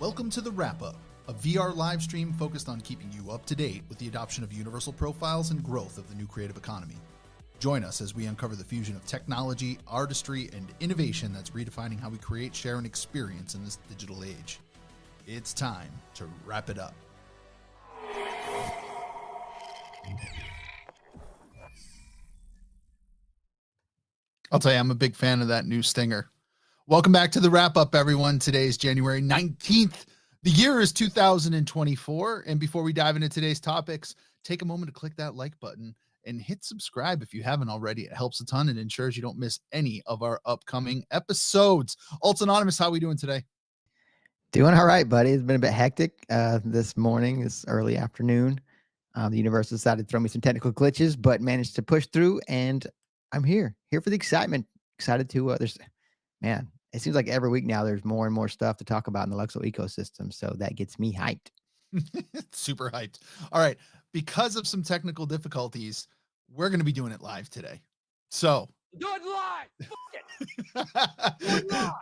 Welcome to the Wrap-Up, a VR live stream focused on keeping you up to date with the adoption of universal profiles and growth of the new creative economy. Join us as we uncover the fusion of technology, artistry, and innovation that's redefining how we create, share, and experience in this digital age. It's time to wrap it up. I'll tell you, I'm a big fan of that new stinger. Welcome back to the Wrap-Up, everyone. Today is January 19th. The year is 2024. And before we dive into today's topics, take a moment to click that like button and hit subscribe if you haven't already. It helps a ton and ensures you don't miss any of our upcoming episodes. Alt Anonymous, how are we doing today? Doing all right, buddy. It's been a bit hectic this morning, this early afternoon. The universe decided to throw me some technical glitches, but managed to push through, and I'm here for the excitement. Excited to, man, it seems like every week now there's more and more stuff to talk about in the LUKSO ecosystem, so that gets me hyped. Super hyped. All right. Because of some technical difficulties, we're going to be doing it live today. So do it live. Fuck it. Do it live.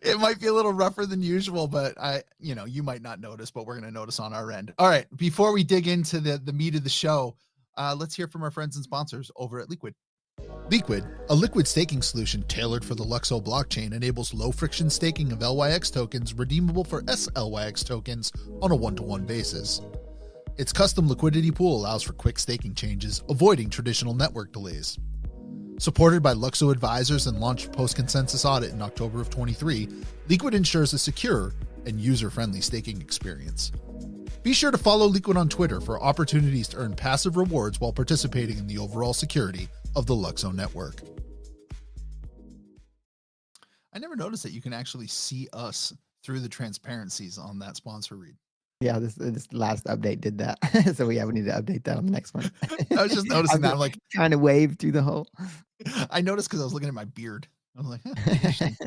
It might be a little rougher than usual, but you might not notice, but we're going to notice on our end. All right. Before we dig into the meat of the show, let's hear from our friends and sponsors over at LEEQUID. LEEQUID, a liquid staking solution tailored for the LUKSO blockchain, enables low-friction staking of LYX tokens redeemable for SLYX tokens on a one-to-one basis. Its custom liquidity pool allows for quick staking changes, avoiding traditional network delays. Supported by LUKSO advisors and launched post-consensus audit in October of 23, LEEQUID ensures a secure and user-friendly staking experience. Be sure to follow LEEQUID on Twitter for opportunities to earn passive rewards while participating in the overall security of the LUKSO network. I never noticed that you can actually see us through the transparencies on that sponsor read. Yeah, this last update did that. So we need to update that on the next one. I was just noticing that. I'm like trying to wave through the hole. I noticed because I was looking at my beard. I was like, interesting.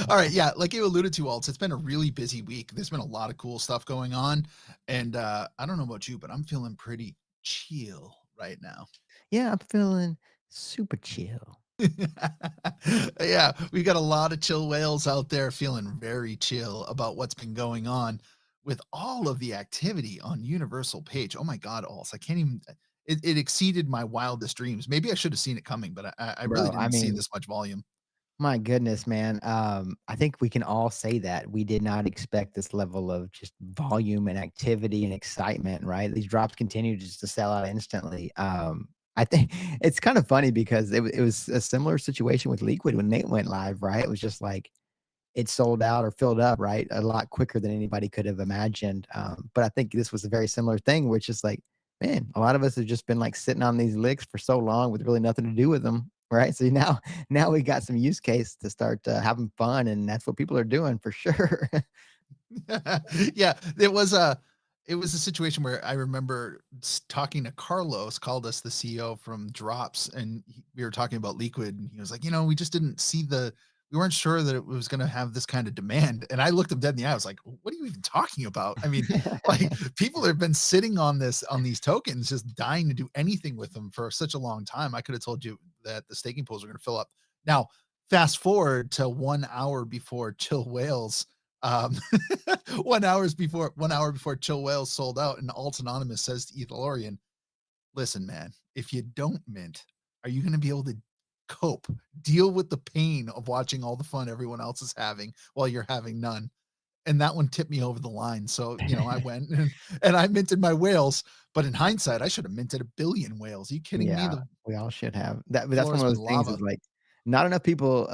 All right. Yeah. Like you alluded to, Alts, it's been a really busy week. There's been a lot of cool stuff going on. And I don't know about you, but I'm feeling pretty chill right now. Yeah, I'm feeling super chill. Yeah, we got a lot of chill whales out there feeling very chill about what's been going on with all of the activity on Universal Page. Oh my God, Alts, I can't even, it exceeded my wildest dreams. Maybe I should have seen it coming, but I really didn't see this much volume. My goodness, man. I think we can all say that we did not expect this level of just volume and activity and excitement, right? These drops continue just to sell out instantly. I think it's kind of funny because it was a similar situation with LEEQUID when Nate went live, right? It was just like it sold out or filled up, right? A lot quicker than anybody could have imagined. But I think this was a very similar thing, which is like, man, a lot of us have just been like sitting on these licks for so long with really nothing to do with them, right? So now we got some use case to start having fun, and that's what people are doing for sure. Yeah, it was a situation where I remember talking to Carlos, called us the CEO from Drops, and we were talking about LEEQUID, and he was like, we just didn't see we weren't sure that it was going to have this kind of demand. And I looked him dead in the eye. I was like, what are you even talking about? I mean, like people have been sitting on these tokens, just dying to do anything with them for such a long time. I could have told you that the staking pools are going to fill up. Now, fast forward to 1 hour before Chill Whales, 1 hour before Chill Whales sold out, and Alt Anonymous says to Ethelorian, listen, man, if you don't mint, are you going to be able to deal with the pain of watching all the fun everyone else is having while you're having none? And that one tipped me over the line. So, I went and I minted my whales, but in hindsight, I should have minted 1 billion whales. Are you kidding me? We all should have that. But that's one of those things is like not enough people,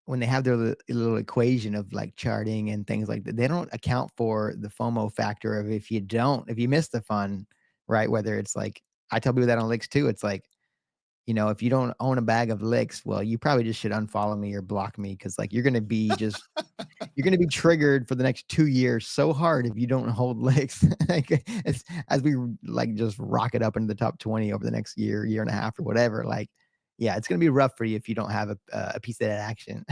when they have their little equation of like charting and things like that, they don't account for the FOMO factor of if you miss the fun, right? Whether it's like, I tell people that on Licks too, it's like, if you don't own a bag of licks, well, you probably just should unfollow me or block me. Cause like, you're going to be triggered for the next 2 years so hard if you don't hold licks. Like, as we like just rocket up into the top 20 over the next year and a half or whatever, like, yeah, it's going to be rough for you if you don't have a piece of that action.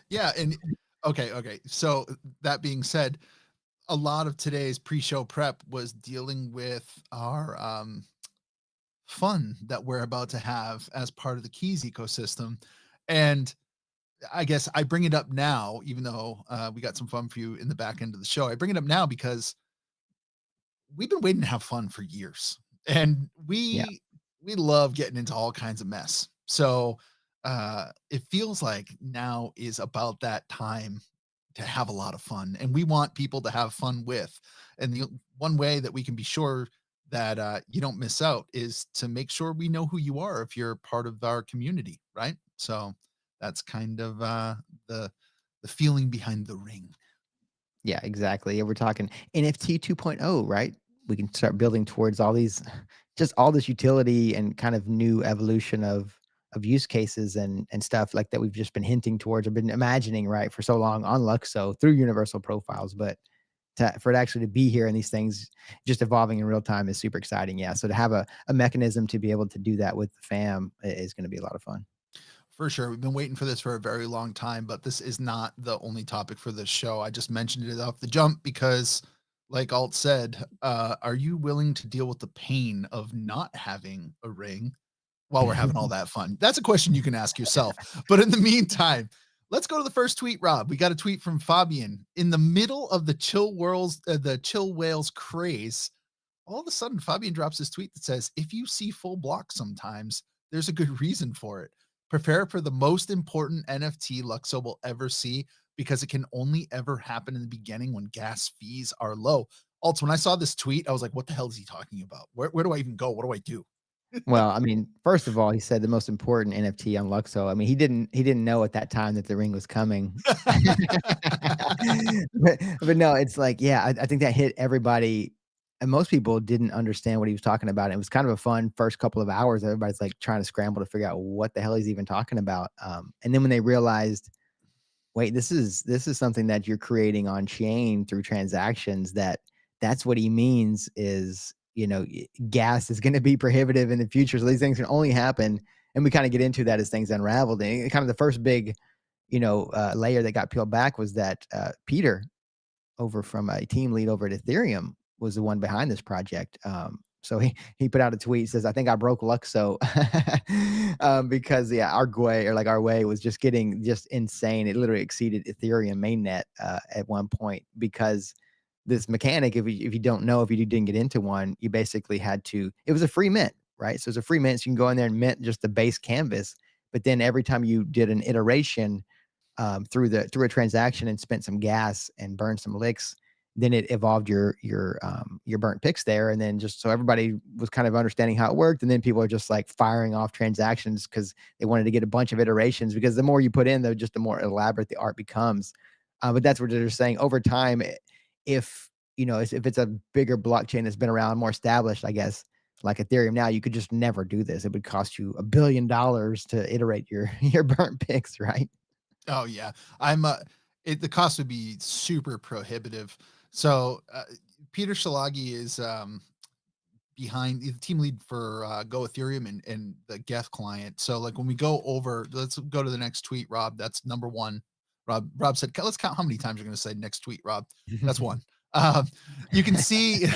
Yeah. And okay. So that being said, a lot of today's pre-show prep was dealing with our fun that we're about to have as part of the KEEZ ecosystem. And I guess I bring it up now, even though we got some fun for you in the back end of the show. I bring it up now because we've been waiting to have fun for years, and Yeah. we love getting into all kinds of mess. So it feels like now is about that time to have a lot of fun, and we want people to have fun with. And the one way that we can be sure that you don't miss out is to make sure we know who you are if you're part of our community, right? So that's kind of the the feeling behind the ring. Yeah, exactly. Yeah, we're talking NFT 2.0, right? We can start building towards all these, just all this utility and kind of new evolution of use cases and stuff like that we've just been hinting towards or been imagining, right, for so long on Luxo through universal profiles. But for it actually to be here and these things just evolving in real time is super exciting. Yeah. So to have a mechanism to be able to do that with the fam is going to be a lot of fun. For sure. We've been waiting for this for a very long time, but this is not the only topic for this show. I just mentioned it off the jump because, like Alt said, are you willing to deal with the pain of not having a ring while we're having all that fun? That's a question you can ask yourself. But in the meantime, let's go to the first tweet, Rob. We got a tweet from Fabian. In the middle of the chill whales craze, all of a sudden Fabian drops this tweet that says, if you see full blocks sometimes, there's a good reason for it. Prepare for the most important NFT Luxo will ever see because it can only ever happen in the beginning when gas fees are low. Also, when I saw this tweet, I was like, what the hell is he talking about? Where do I even go? What do I do? Well, I mean, first of all, he said the most important NFT on Luxo. I mean, he didn't know at that time that the ring was coming. But no, it's like, yeah, I think that hit everybody, and most people didn't understand what he was talking about. It was kind of a fun first couple of hours. Everybody's like trying to scramble to figure out what the hell he's even talking about. And then when they realized, wait, this is something that you're creating on chain through transactions, that's what he means is, gas is going to be prohibitive in the future. So these things can only happen. And we kind of get into that as things unraveled. And kind of the first big, layer that got peeled back was that Peter over from a team lead over at Ethereum was the one behind this project. So he put out a tweet, says, I think I broke Luxo because yeah, our GUI or like our way was just getting just insane. It literally exceeded Ethereum mainnet at one point because this mechanic, if you don't know, if you didn't get into one, you basically had to, it was a free mint, right? So it's a free mint. So you can go in there and mint just the base canvas. But then every time you did an iteration, through a transaction and spent some gas and burned some licks, then it evolved your burnt picks there, and then just so everybody was kind of understanding how it worked, and then people are just like firing off transactions because they wanted to get a bunch of iterations because the more you put in, though, just the more elaborate the art becomes. But that's what they're saying over time. If if it's a bigger blockchain that's been around, more established, I guess, like Ethereum now, you could just never do this. It would cost you $1 billion to iterate your your burnt picks, right? Oh yeah, I'm. The cost would be super prohibitive. So Peter Szilagyi is behind the team lead for Go Ethereum and the Geth client. So like when we go over, let's go to the next tweet, Rob. That's number one. Rob said, let's count how many times you're going to say next tweet, Rob. That's one. Um, you can see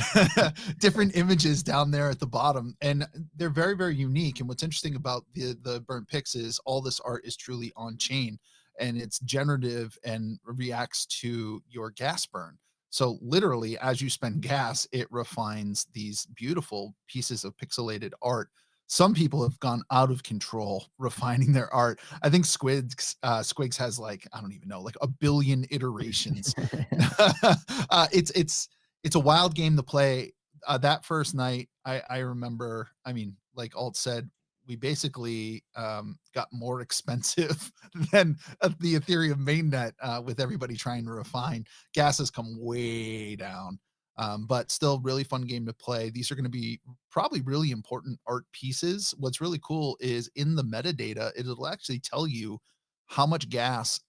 different images down there at the bottom, and they're very, very unique. And what's interesting about the burnt pics is all this art is truly on chain, and it's generative and reacts to your gas burn. So literally, as you spend gas, it refines these beautiful pieces of pixelated art. Some people have gone out of control refining their art. I think Squigs has like, I don't even know, like 1 billion iterations. It's a wild game to play. That first night, I remember. I mean, like Alt said, we basically got more expensive than the Ethereum mainnet with everybody trying to refine. Gas has come way down, but still really fun game to play. These are going to be probably really important art pieces. What's really cool is in the metadata, it'll actually tell you how much gas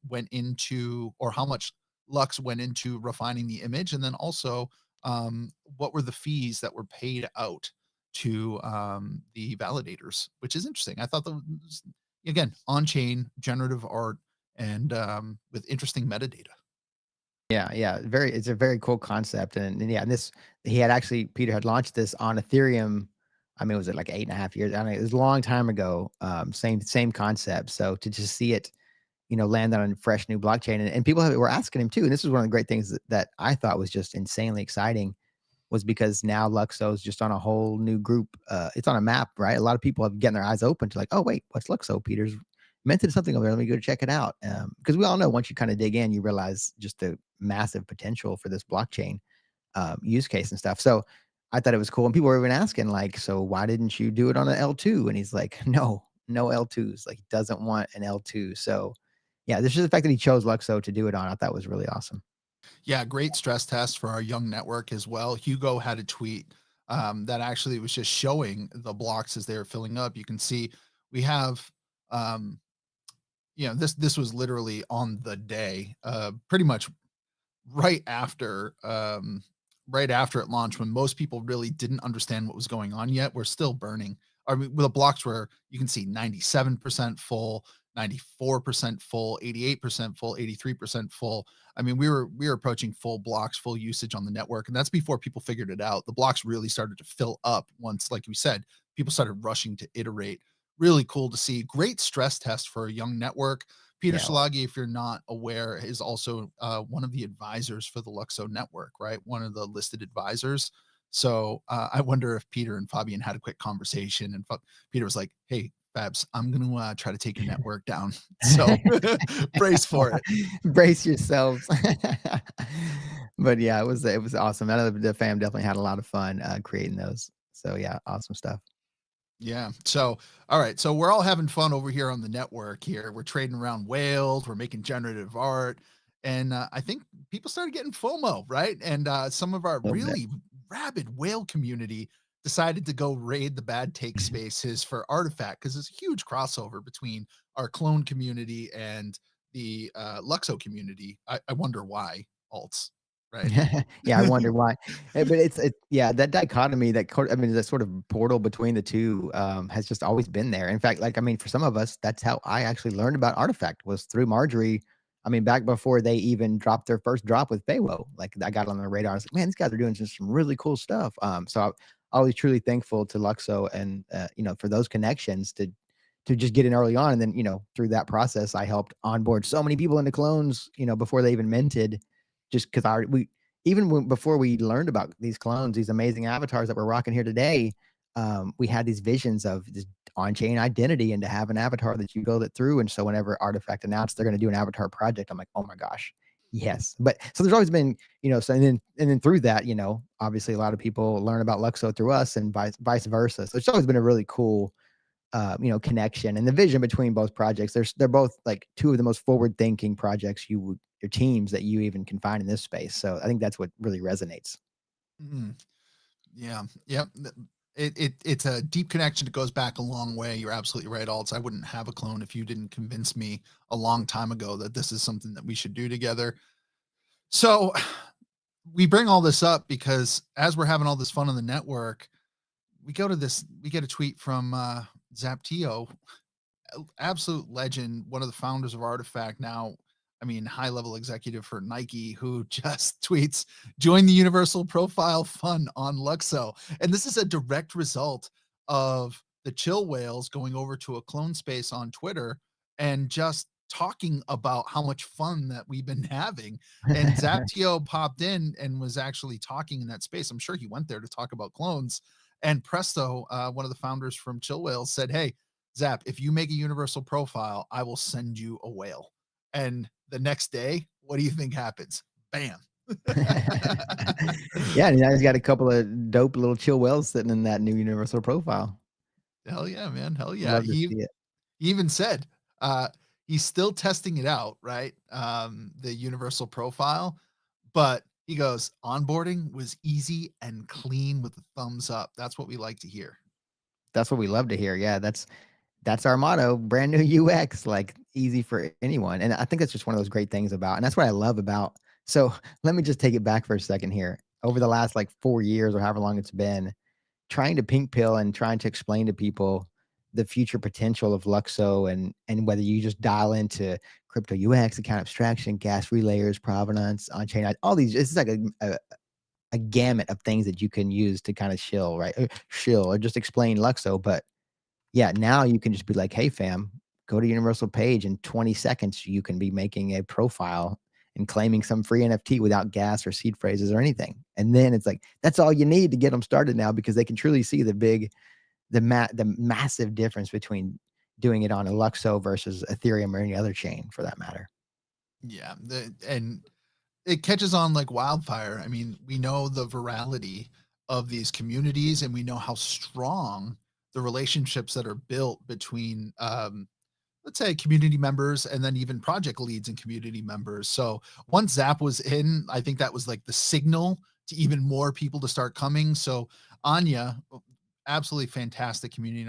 went into or how much Lux went into refining the image, and then also what were the fees that were paid out to the validators, which is interesting. I thought that was, again, on-chain generative art and with interesting metadata. Yeah, yeah, it's a very cool concept, and yeah, and this he had actually Peter had launched this on Ethereum. I mean, was it like 8.5 years? I mean, it was a long time ago. Same concept. So to just see it, land on a fresh new blockchain. And people were asking him too. And this was one of the great things that I thought was just insanely exciting, was because now Luxo is just on a whole new group. It's on a map, right? A lot of people have getting their eyes open to like, oh wait, what's Luxo? Peter's minted something over there. Let me go check it out. Because we all know once you kind of dig in, you realize just the massive potential for this blockchain use case and stuff. So I thought it was cool. And people were even asking like, so why didn't you do it on an L2? And he's like, no L2s. Like he doesn't want an L2. So yeah, this is the fact that he chose Luxo to do it on. I thought was really awesome. Yeah, great stress test for our young network as well. Hugo had a tweet that actually was just showing the blocks as they were filling up. You can see we have, um, this was literally on the day, pretty much right after right after it launched, when most people really didn't understand what was going on yet. We're still burning. I mean, the blocks were, you can see 97% full, 94% full, 88% full, 83% full. I mean, we were approaching full blocks, full usage on the network, and that's before people figured it out. The blocks really started to fill up once, like we said, people started rushing to iterate. Really cool to see. Great stress test for a young network. Peter Yeah. Szilagyi, if you're not aware, is also one of the advisors for the Luxo network, right? One of the listed advisors. So I wonder if Peter and Fabian had a quick conversation, and Peter was like, "Hey, Fabs, I'm going to try to take your network down." So brace for it. Brace yourselves. But yeah, it was awesome. I know the fam definitely had a lot of fun creating those. So yeah, awesome stuff. Yeah. So, all right. So we're all having fun over here on the network here. We're trading around whales. We're making generative art. And I think people started getting FOMO, right? And some of our A little bit. really rabid whale community decided to go raid the bad take spaces for Artifact, because there's a huge crossover between our clone community and the Luxo community. I wonder why, alts, right? Yeah, I wonder why. But yeah, that dichotomy, I mean, that sort of portal between the two has just always been there. In fact, like, I mean, for some of us, that's how I actually learned about Artifact, was through Marjorie. I mean, back before they even dropped their first drop with Feywo, like I got on the radar. I was like, man, these guys are doing just some really cool stuff. So I'm always truly thankful to Luxo and for those connections to just get in early on. And then, through that process, I helped onboard so many people into clones, before they even minted, just because before we learned about these clones, these amazing avatars that we're rocking here today, we had these visions of this on-chain identity and to have an avatar that you build it through. And so whenever Artifact announced they're going to do an avatar project, I'm like, oh my gosh, yes. But so there's always been, so and then through that, obviously a lot of people learn about Luxo through us and vice versa. So it's always been a really cool connection and the vision between both projects. They're both like two of the most forward-thinking projects your teams that you even can find in this space. So I think that's what really resonates. Mhm. Yeah. Yep. It's a deep connection. It goes back a long way. You're absolutely right, Alts. I wouldn't have a clone if you didn't convince me a long time ago that this is something that we should do together. So we bring all this up because as we're having all this fun on the network, we get a tweet from Zaptio, absolute legend, one of the founders of Artifact now. I mean, high level executive for Nike, who just tweets, join the Universal Profile Fund on Luxo. And this is a direct result of the chill whales going over to a clone space on Twitter and just talking about how much fun that we've been having. And Zaptio popped in and was actually talking in that space. I'm sure he went there to talk about clones. And presto, one of the founders from Chill Whales said, hey, Zap, if you make a universal profile, I will send you a whale. And the next day, what do you think happens? Bam. Yeah, and now he's got a couple of dope little chill whales sitting in that new universal profile. Hell yeah, man. Hell yeah. Love to He see it. even said he's still testing it out, right? The universal profile, but he goes, onboarding was easy and clean with a thumbs up. That's what we like to hear. That's what we love to hear. Yeah, that's our motto, brand new UX, like easy for anyone. And I think that's just one of those great things about, and that's what I love about. So let me just take it back for a second here. Over the last like 4 years or however long it's been, trying to pink pill and trying to explain to people the future potential of Luxo and whether you just dial into crypto UX, account abstraction, gas relayers, provenance, on-chain, all these, it's like a gamut of things that you can use to kind of shill, right? Shill or just explain Luxo. But yeah, now you can just be like, hey fam, go to Universal Page in 20 seconds. You can be making a profile and claiming some free NFT without gas or seed phrases or anything. And then it's like, that's all you need to get them started now, because they can truly see the massive difference between doing it on a LUKSO versus Ethereum or any other chain for that matter. Yeah. And it catches on like wildfire. I mean, we know the virality of these communities, and we know how strong the relationships that are built between, let's say, community members and then even project leads and community members. So once Zap was in, I think that was like the signal to even more people to start coming. So Anya, absolutely fantastic community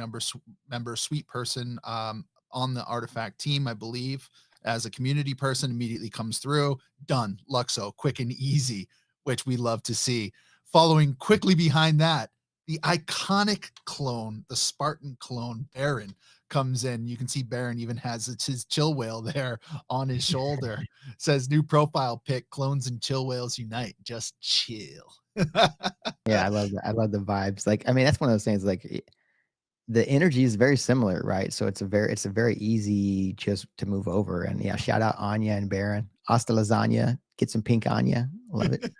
member, sweet person, on the Artifact team, I believe, as a community person, immediately comes through. Done. LUKSO, quick and easy, which we love to see. Following quickly behind that, the iconic clone, the Spartan clone, Baron, comes in. You can see Baron even has his chill whale there on his shoulder. Says new profile pic, clones and chill whales unite. Just chill. Yeah, I love that. I love the vibes. Like, I mean, that's one of those things, like, the energy is very similar, right? So it's a very easy just to move over. And yeah, shout out Anya and Baron. Hasta lasagna. Get some pink Anya. Love it.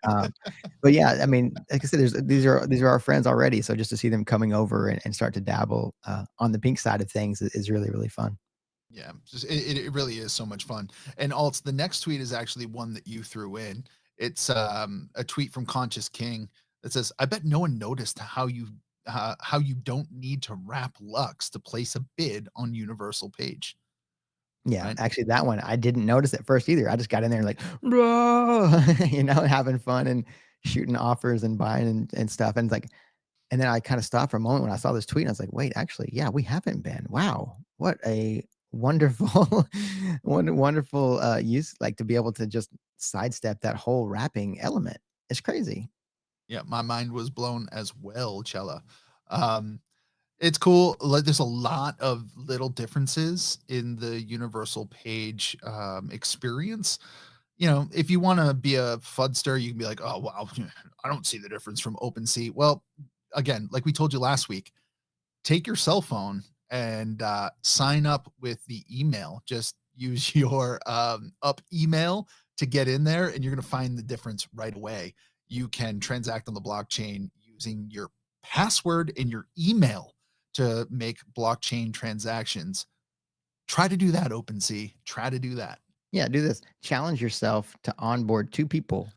But yeah, I mean, like I said, these are our friends already. So just to see them coming over and start to dabble on the pink side of things is really, really fun. Yeah, just it really is so much fun. And also, the next tweet is actually one that you threw in. It's a tweet from Conscious King that says, "I bet no one noticed how you don't need to wrap Lux to place a bid on Universal Page." Yeah, Right? actually, that one I didn't notice at first either. I just got in there and like, bro, having fun and shooting offers and buying and stuff. And it's like, and then I kind of stopped for a moment when I saw this tweet. And I was like, wait, actually, yeah, we haven't been. Wow, what a wonderful, wonderful use, like to be able to just sidestep that whole wrapping element. It's crazy. Yeah, my mind was blown as well, Chella. Um, it's cool. Like, there's a lot of little differences in the Universal Page experience. You know, if you want to be a fudster, you can be like, "Oh, wow, I don't see the difference from OpenSea." Well, again, like we told you last week, take your cell phone and sign up with the email. Just use your up email to get in there, and you're going to find the difference right away. You can transact on the blockchain using your password and your email to make blockchain transactions. Try to do that, OpenSea. Try to do that. Yeah, do this. Challenge yourself to onboard two people,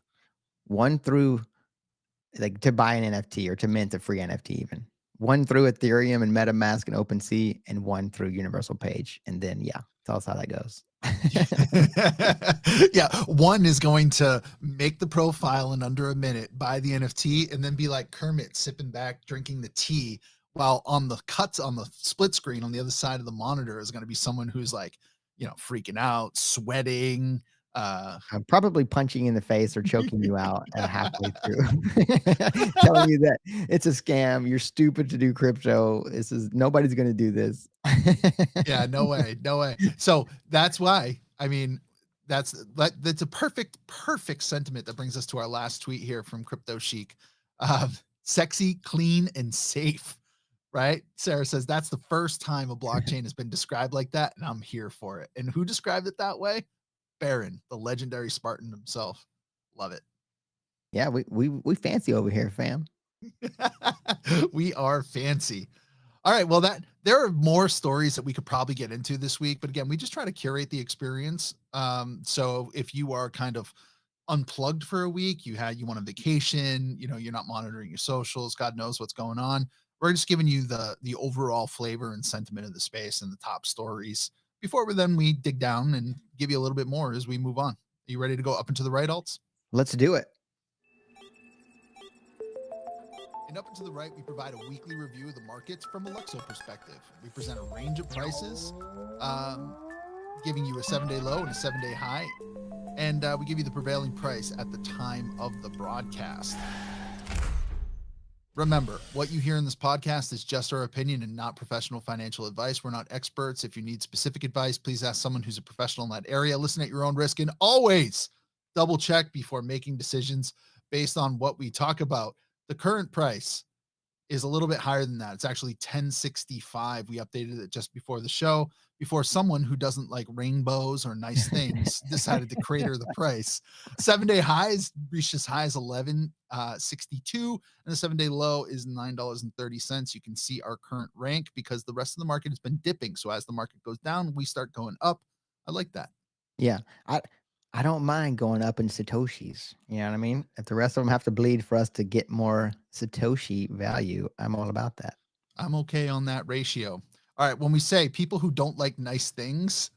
one through like to buy an NFT or to mint a free NFT even. One through Ethereum and MetaMask and OpenSea, and one through Universal Page. And then yeah, tell us how that goes. Yeah, one is going to make the profile in under a minute, buy the NFT, and then be like Kermit sipping back, drinking the tea, while on the cuts on the split screen on the other side of the monitor is going to be someone who's like, freaking out, sweating, I'm probably punching you in the face or choking you out halfway through, telling you that it's a scam. You're stupid to do crypto. Nobody's going to do this. yeah, no way, no way. So that's why, I mean, that's a perfect sentiment that brings us to our last tweet here from Crypto Chic. Sexy, clean, and safe. Right? Sarah says that's the first time a blockchain has been described like that, and I'm here for it. And who described it that way? Baron, the legendary Spartan himself. Love it. Yeah, we fancy over here, fam. We are fancy. All right. Well, there are more stories that we could probably get into this week, but again, we just try to curate the experience. So if you are kind of unplugged for a week, you want a vacation, you're not monitoring your socials, God knows what's going on. We're just giving you the overall flavor and sentiment of the space and the top stories before we dig down and give you a little bit more as we move on. Are you ready to go up and to the right, Alts? Let's do it. And up and to the right, we provide a weekly review of the markets from a LUKSO perspective. We present a range of prices, giving you a 7-day low and a 7-day high. And we give you the prevailing price at the time of the broadcast. Remember, what you hear in this podcast is just our opinion and not professional financial advice. We're not experts. If you need specific advice, please ask someone who's a professional in that area. Listen at your own risk and always double check before making decisions based on what we talk about. The current price is a little bit higher than that. It's actually 1065. We updated it just before the show, before someone who doesn't like rainbows or nice things decided to crater the price. 7-day highs reached as high as 1162, and the 7-day low is $9.30. You can see our current rank because the rest of the market has been dipping. So as the market goes down, we start going up. I like that. Yeah. I don't mind going up in Satoshis. You know what I mean? If the rest of them have to bleed for us to get more Satoshi value, I'm all about that. I'm okay on that ratio. All right. When we say people who don't like nice things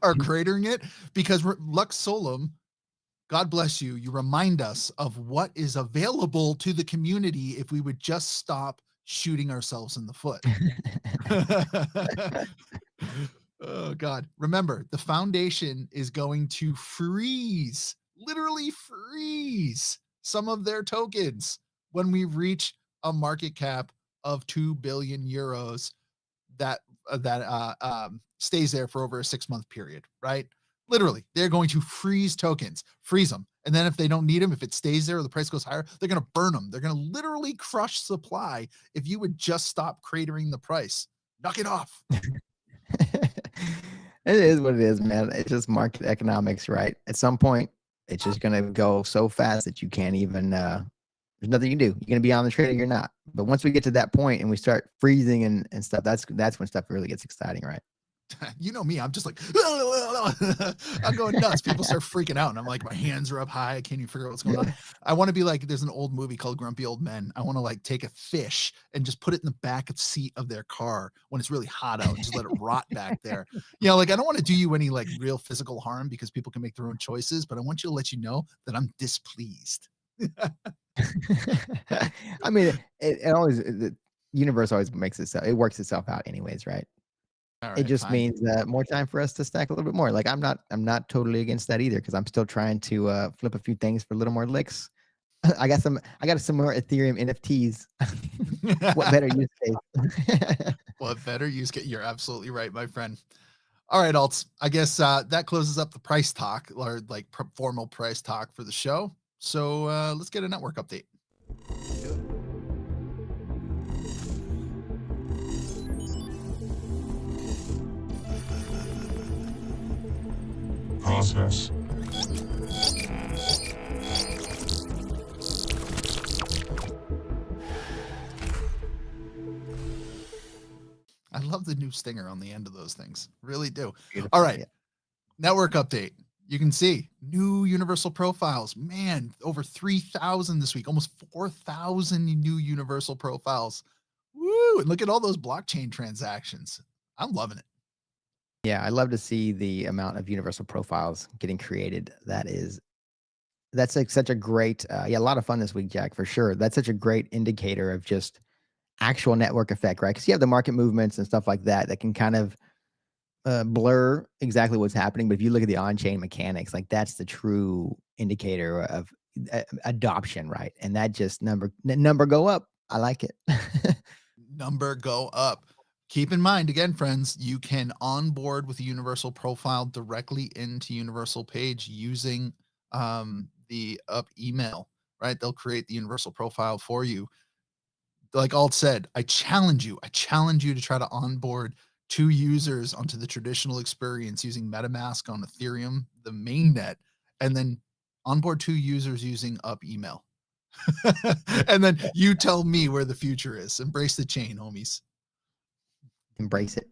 are cratering it, because Lux Solum, God bless you, you remind us of what is available to the community if we would just stop shooting ourselves in the foot. Oh, God. Remember, the foundation is going to freeze, literally freeze some of their tokens when we reach a market cap of 2 billion euros that stays there for over a 6-month period, right? Literally, they're going to freeze tokens, freeze them. And then if they don't need them, if it stays there or the price goes higher, they're going to burn them. They're going to literally crush supply if you would just stop cratering the price. Knock it off. It is what it is, man. It's just market economics, right? At some point, it's just going to go so fast that you can't even, there's nothing you can do. You're going to be on the trade or you're not. But once we get to that point and we start freezing and stuff, that's when stuff really gets exciting, right? You know me, I'm just like, I'm going nuts. People start freaking out, and I'm like, my hands are up high. I can't even figure out what's going on. I want to be like, there's an old movie called Grumpy Old Men. I want to like take a fish and just put it in the back of the seat of their car when it's really hot out and just let it rot back there. You know, like I don't want to do you any like real physical harm because people can make their own choices, but I want you to let you know that I'm displeased. I mean, it always, the universe always makes itself, it works itself out anyways, right? All right, it just fine. means more time for us to stack a little bit more. Like I'm not totally against that either because I'm still trying to flip a few things for a little more licks. I got some more Ethereum NFTs. What better use case? What better use case? You're absolutely right, my friend. All right, alts. I guess that closes up the price talk or like formal price talk for the show. So let's get a network update. Process. I love the new stinger on the end of those things. Really do. Beautiful, All right. yeah. Network update. You can see new universal profiles. Man, over 3,000 this week, almost 4,000 new universal profiles. Woo! And look at all those blockchain transactions. I'm loving it. Yeah, I love to see the amount of universal profiles getting created. That's like such a great, a lot of fun this week, Jack, for sure. That's such a great indicator of just actual network effect, right? Because you have the market movements and stuff like that that can kind of blur exactly what's happening. But if you look at the on-chain mechanics, like that's the true indicator of adoption, right? And that just number go up. I like it. Number go up. Keep in mind, again, friends, you can onboard with a universal profile directly into Universal Page using the up email, right? They'll create the universal profile for you. Like Alt said, I challenge you to try to onboard 2 users onto the traditional experience using MetaMask on Ethereum, the mainnet, and then onboard 2 users using up email. And then you tell me where the future is. Embrace the chain, homies. Embrace it.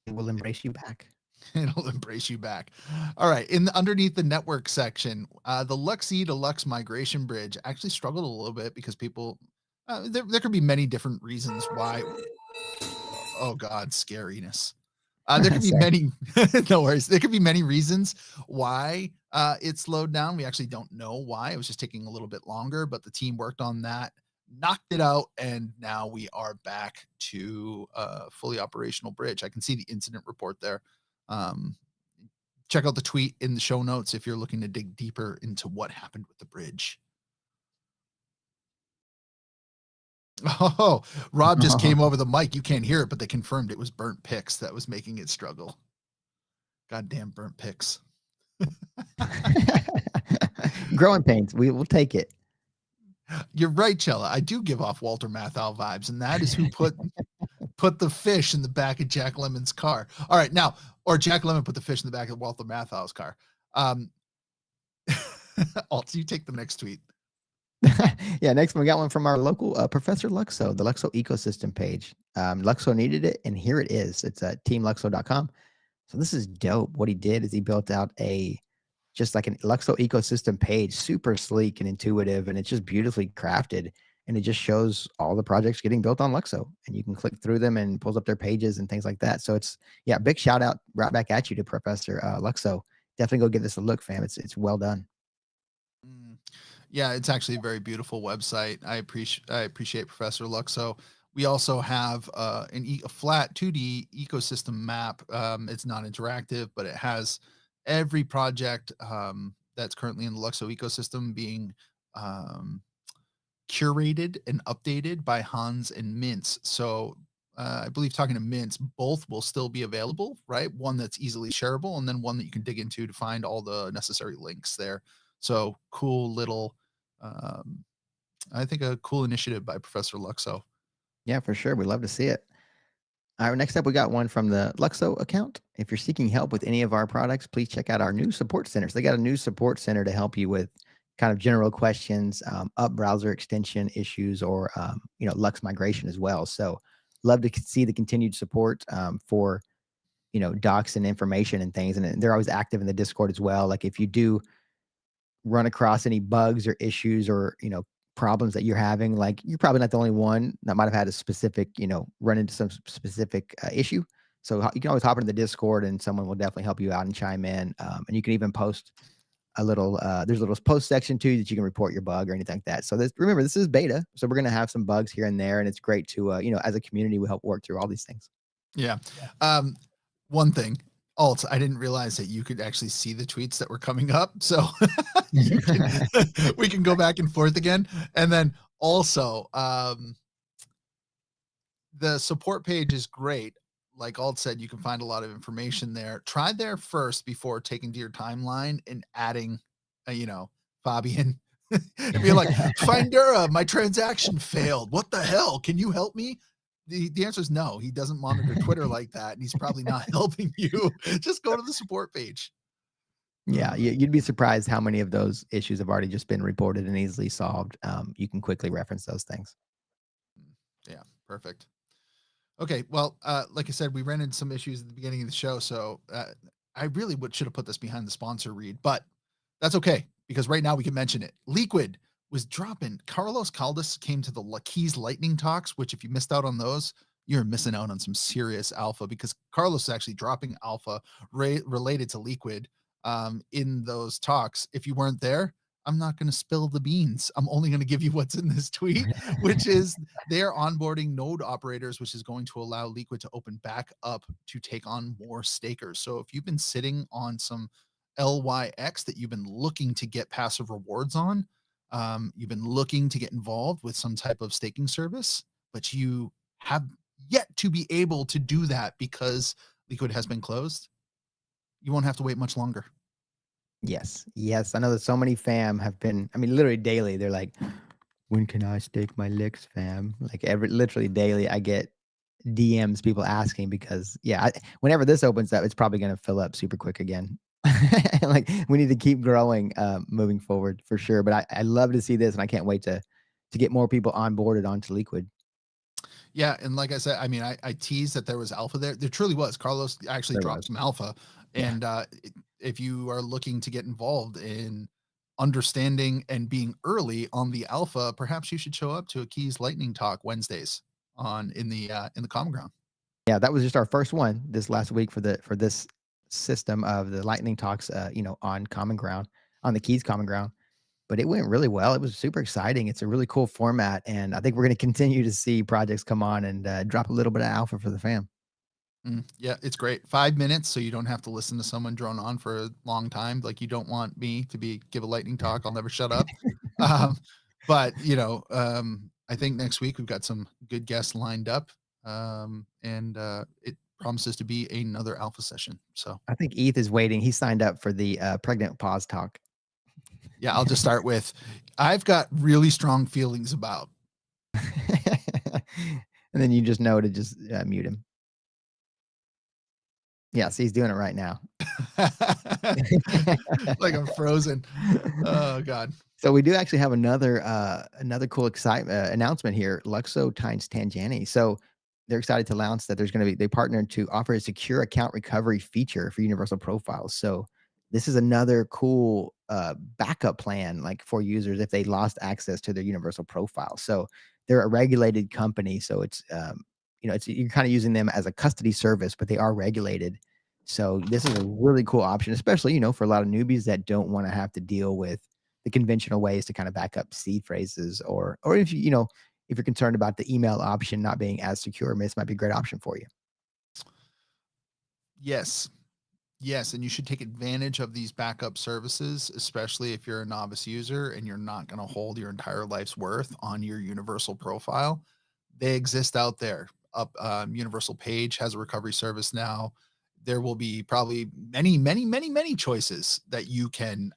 It will embrace you back. It'll embrace you back. All right. Underneath the network section, the LUKSO to Lux migration bridge actually struggled a little bit because people, there could be many different reasons why. Oh God, scariness. There could be many, no worries. There could be many reasons why it slowed down. We actually don't know why. It was just taking a little bit longer, but the team worked on that, knocked it out, and now we are back to a fully operational bridge. I can see the incident report there. Check out the tweet in the show notes if you're looking to dig deeper into what happened with the bridge. Oh, Rob just came over the mic. You can't hear it, but they confirmed it was burnt picks that was making it struggle. Goddamn burnt picks. Growing pains. We'll take it. You're right, Chella. I do give off Walter Matthau vibes, and that is who put the fish in the back of Jack Lemon's car. All right, now, or Jack Lemmon put the fish in the back of Walter Matthau's car. Also, you take the next tweet. Yeah, next one we got one from our local Professor LUKSO, the LUKSO ecosystem page. LUKSO needed it, and here it is. It's at teamluxo.com. So this is dope. What he did is he built out just like an LUKSO ecosystem page, super sleek and intuitive, and it's just beautifully crafted. And it just shows all the projects getting built on LUKSO, and you can click through them and pulls up their pages and things like that. So it's, yeah, big shout out right back at you to Professor LUKSO. Definitely go give this a look, fam. It's well done. Yeah, it's actually a very beautiful website. I appreciate Professor LUKSO. We also have a flat 2D ecosystem map. It's not interactive, but it has every project that's currently in the LUKSO ecosystem being curated and updated by Hans and Mintz. So I believe, talking to Mintz, both will still be available, right? One that's easily shareable, and then one that you can dig into to find all the necessary links there. So cool little, I think a cool initiative by Professor LUKSO. Yeah, for sure. We'd love to see it. All right, next up, we got one from the LUKSO account. If you're seeking help with any of our products, please check out our new support centers. They got a new support center to help you with kind of general questions, up browser extension issues, or Lux migration as well. So, love to see the continued support for docs and information and things, and they're always active in the Discord as well. Like if you do run across any bugs or issues or problems that you're having, like you're probably not the only one that might have had a specific run into some specific issue. So you can always hop into the Discord and someone will definitely help you out and chime in, and you can even post a little there's a little post section too that you can report your bug or anything like that. So remember, this is beta, so we're going to have some bugs here and there, and it's great to as a community we help work through all these things. Yeah. One thing, Alt, I didn't realize that you could actually see the tweets that were coming up. So we can go back and forth again. And then also, the support page is great. Like Alt said, you can find a lot of information there. Try there first before taking to your timeline and adding, Fabian. And be like, Findera, my transaction failed. What the hell? Can you help me? The answer is no. He doesn't monitor Twitter like that, and he's probably not helping you. Just go to the support page. Yeah, you'd be surprised how many of those issues have already just been reported and easily solved. You can quickly reference those things. Yeah, perfect. Okay, well, like I said, we ran into some issues at the beginning of the show, so I really should have put this behind the sponsor read, but that's okay, because right now we can mention it. LEEQUID was dropping. Carlos Caldas came to the KEEZ lightning talks, which if you missed out on those, you're missing out on some serious alpha, because Carlos is actually dropping alpha related to LEEQUID in those talks. If you weren't there, I'm not going to spill the beans. I'm only going to give you what's in this tweet, which is they're onboarding node operators, which is going to allow LEEQUID to open back up to take on more stakers. So if you've been sitting on some LYX that you've been looking to get passive rewards on, you've been looking to get involved with some type of staking service, but you have yet to be able to do that because LEEQUID has been closed, you won't have to wait much longer. Yes. I know that so many fam have been, I mean, literally daily, they're like, when can I stake my licks, fam? Like literally daily, I get DMs, people asking, because whenever this opens up, it's probably going to fill up super quick again. Like we need to keep growing, moving forward for sure. But I love to see this, and I can't wait to get more people onboarded onto LEEQUID. Yeah, and like I said, I mean, I teased that there was alpha there. There truly was. Carlos actually dropped some alpha, and if you are looking to get involved in understanding and being early on the alpha, perhaps you should show up to a KEEZ Lightning Talk Wednesdays in the Common Ground. Yeah, that was just our first one this last week for this system of the Lightning Talks, on Common Ground, on the KEEZ Common Ground. But it went really well. It was super exciting. It's a really cool format, and I think we're going to continue to see projects come on and drop a little bit of alpha for the fam. Yeah, it's great. 5 minutes, so you don't have to listen to someone drone on for a long time. Like, you don't want me to give a lightning talk. I'll never shut up. But I think next week we've got some good guests lined up, and it promises to be another alpha session. So I think ETH is waiting. He signed up for the pregnant pause talk. Yeah, I'll just start with, I've got really strong feelings about. And then you just know to just mute him. Yes, he's doing it right now. Like I'm frozen. Oh God. So we do actually have another cool announcement here. LUKSO times Tangani. So they're excited to announce that they partnered to offer a secure account recovery feature for universal profiles. So this is another cool backup plan, like for users if they lost access to their universal profile. So they're a regulated company, so you're kind of using them as a custody service, but they are regulated. So this is a really cool option, especially for a lot of newbies that don't want to have to deal with the conventional ways to kind of back up seed phrases, or if if you're concerned about the email option not being as secure, this might be a great option for you. Yes. Yes, and you should take advantage of these backup services, especially if you're a novice user and you're not going to hold your entire life's worth on your universal profile. They exist out there. Universal Page has a recovery service now. There will be probably many, many, many, many choices that you can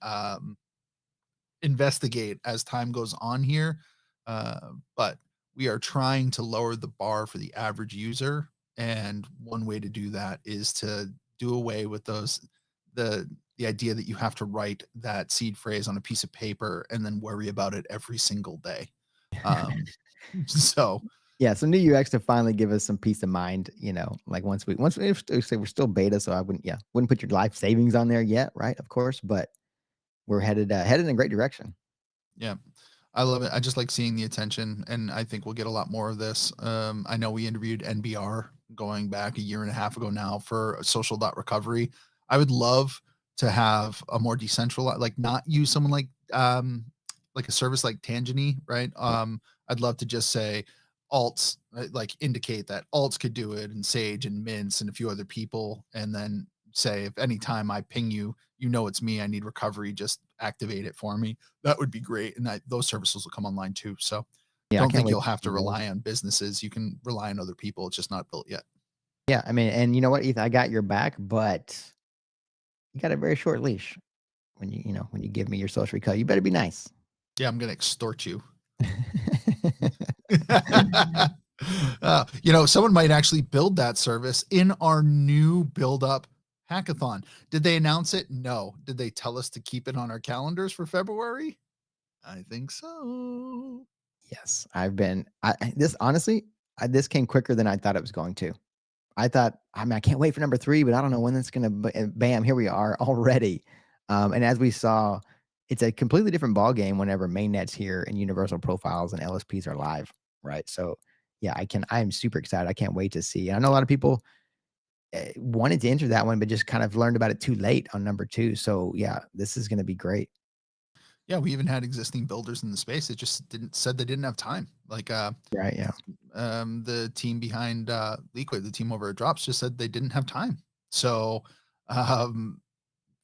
investigate as time goes on here. But we are trying to lower the bar for the average user. And one way to do that is to do away with the idea that you have to write that seed phrase on a piece of paper and then worry about it every single day. Um, so Yeah, so new UX to finally give us some peace of mind, like once we say we're still beta, so I wouldn't put your life savings on there yet, right? Of course, but we're headed in a great direction. yeah, I love it. I just like seeing the attention, and I think we'll get a lot more of this. I know we interviewed NBR going back a year and a half ago now for social recovery. I would love to have a more decentralized, like not use someone like a service like Tangany, right? I'd love to just say alts, like indicate that alts could do it, and Sage and Mints and a few other people, and then say if anytime I ping you, it's me. I need recovery. Just activate it for me. That would be great. And those services will come online too. So Yeah, I don't can't think wait you'll to have see to those. rely on businesses. You can rely on other people. It's just not built yet. Yeah, I mean, and you know what, Ethan, I got your back, but you got a very short leash when you give me your social code. You better be nice. Yeah, I'm going to extort you. Someone might actually build that service in our new build up hackathon. Did they announce it? No. Did they tell us to keep it on our calendars for February? I think so. Yes, this honestly, this came quicker than I thought it was going to. I can't wait for number 3, but I don't know when it's gonna bam, here we are already. And as we saw, it's a completely different ball game whenever mainnet's here and universal profiles and LSPs are live, right? So yeah, I am super excited. I can't wait to see. I know a lot of people wanted to enter that one, but just kind of learned about it too late on number 2. So yeah, this is gonna be great. Yeah, we even had existing builders in the space that just said they didn't have time. Like Right, yeah. the team behind LEEQUID, the team over at Drops, just said they didn't have time. So um,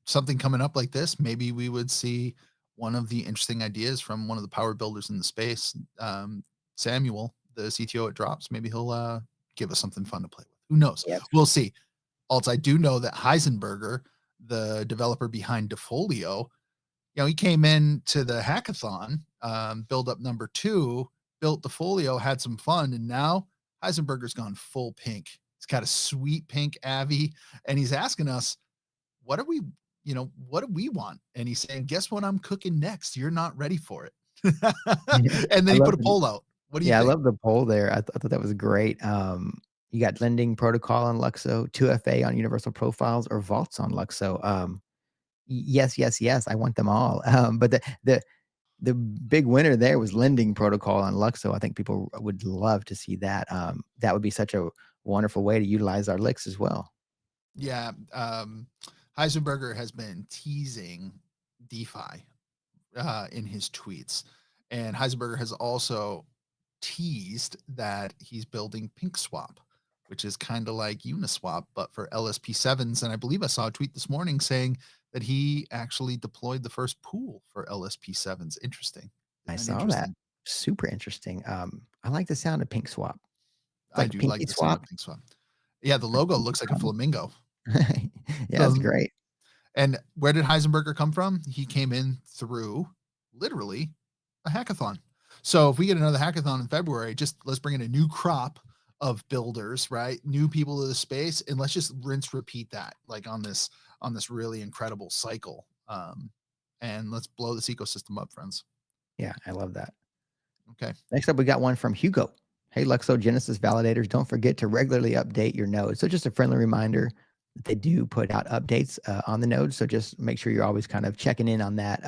something coming up like this, maybe we would see one of the interesting ideas from one of the power builders in the space, Samuel, the CTO at Drops. Maybe he'll give us something fun to play with. Who knows? Yes. We'll see. Also, I do know that Heisenberger, the developer behind Defolio, he came in to the hackathon, build up number 2, built the folio, had some fun, and now Heisenberger's gone full pink. He's got a sweet pink Avi, and he's asking us, what do we want? And he's saying, guess what I'm cooking next? You're not ready for it. And then I he put love a poll out. What do you Yeah, I think? love the poll there. I thought that was great. You got lending protocol on LUKSO, 2FA on universal profiles, or vaults on LUKSO. Yes, yes, yes. I want them all. But the big winner there was lending protocol on LUKSO. I think people would love to see that. That would be such a wonderful way to utilize our licks as well. Yeah. Heisenberger has been teasing DeFi in his tweets. And Heisenberger has also teased that he's building PinkSwap, which is kind of like Uniswap, but for LSP7s. And I believe I saw a tweet this morning saying that he actually deployed the first pool for LSP7s. Interesting. I Isn't that saw that. interesting? Super interesting. I like the sound of pink swap. It's I like a do pinky like the sound swap. of PinkSwap. Yeah, the logo looks like a flamingo. Yeah, that's great. And where did Heisenberger come from? He came in through literally a hackathon. So if we get another hackathon in February, just let's bring in a new crop of builders, right? New people to the space, and let's just rinse repeat that, like on this really incredible cycle. And let's blow this ecosystem up, friends. Yeah, I love that. Okay. Next up, we got one from Hugo. Hey, LUKSO Genesis validators, don't forget to regularly update your node. So just a friendly reminder that they do put out updates on the node. So just make sure you're always kind of checking in on that.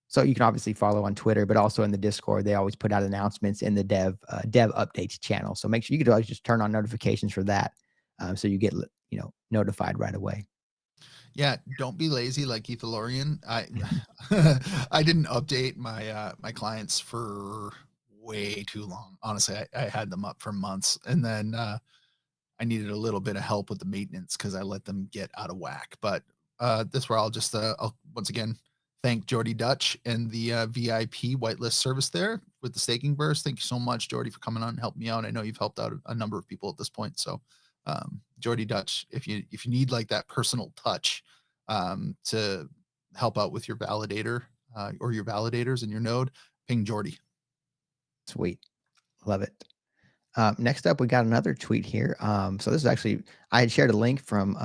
So you can obviously follow on Twitter, but also in the Discord, they always put out announcements in the dev updates channel. So make sure you could always just turn on notifications for that, so you get notified right away. Yeah, don't be lazy like Etherium. I didn't update my clients for way too long. Honestly, I had them up for months, and then I needed a little bit of help with the maintenance because I let them get out of whack. But this where I'll just I'll once again thank Jordy Dutch and the VIP whitelist service there with the staking burst. Thank you so much, Jordy, for coming on and helping me out. I know you've helped out a number of people at this point. So Jordy Dutch, if you need like that personal touch to help out with your validator or your validators in your node, ping Jordy. Sweet. Love it. Next up, we got another tweet here. So this is actually, I had shared a link from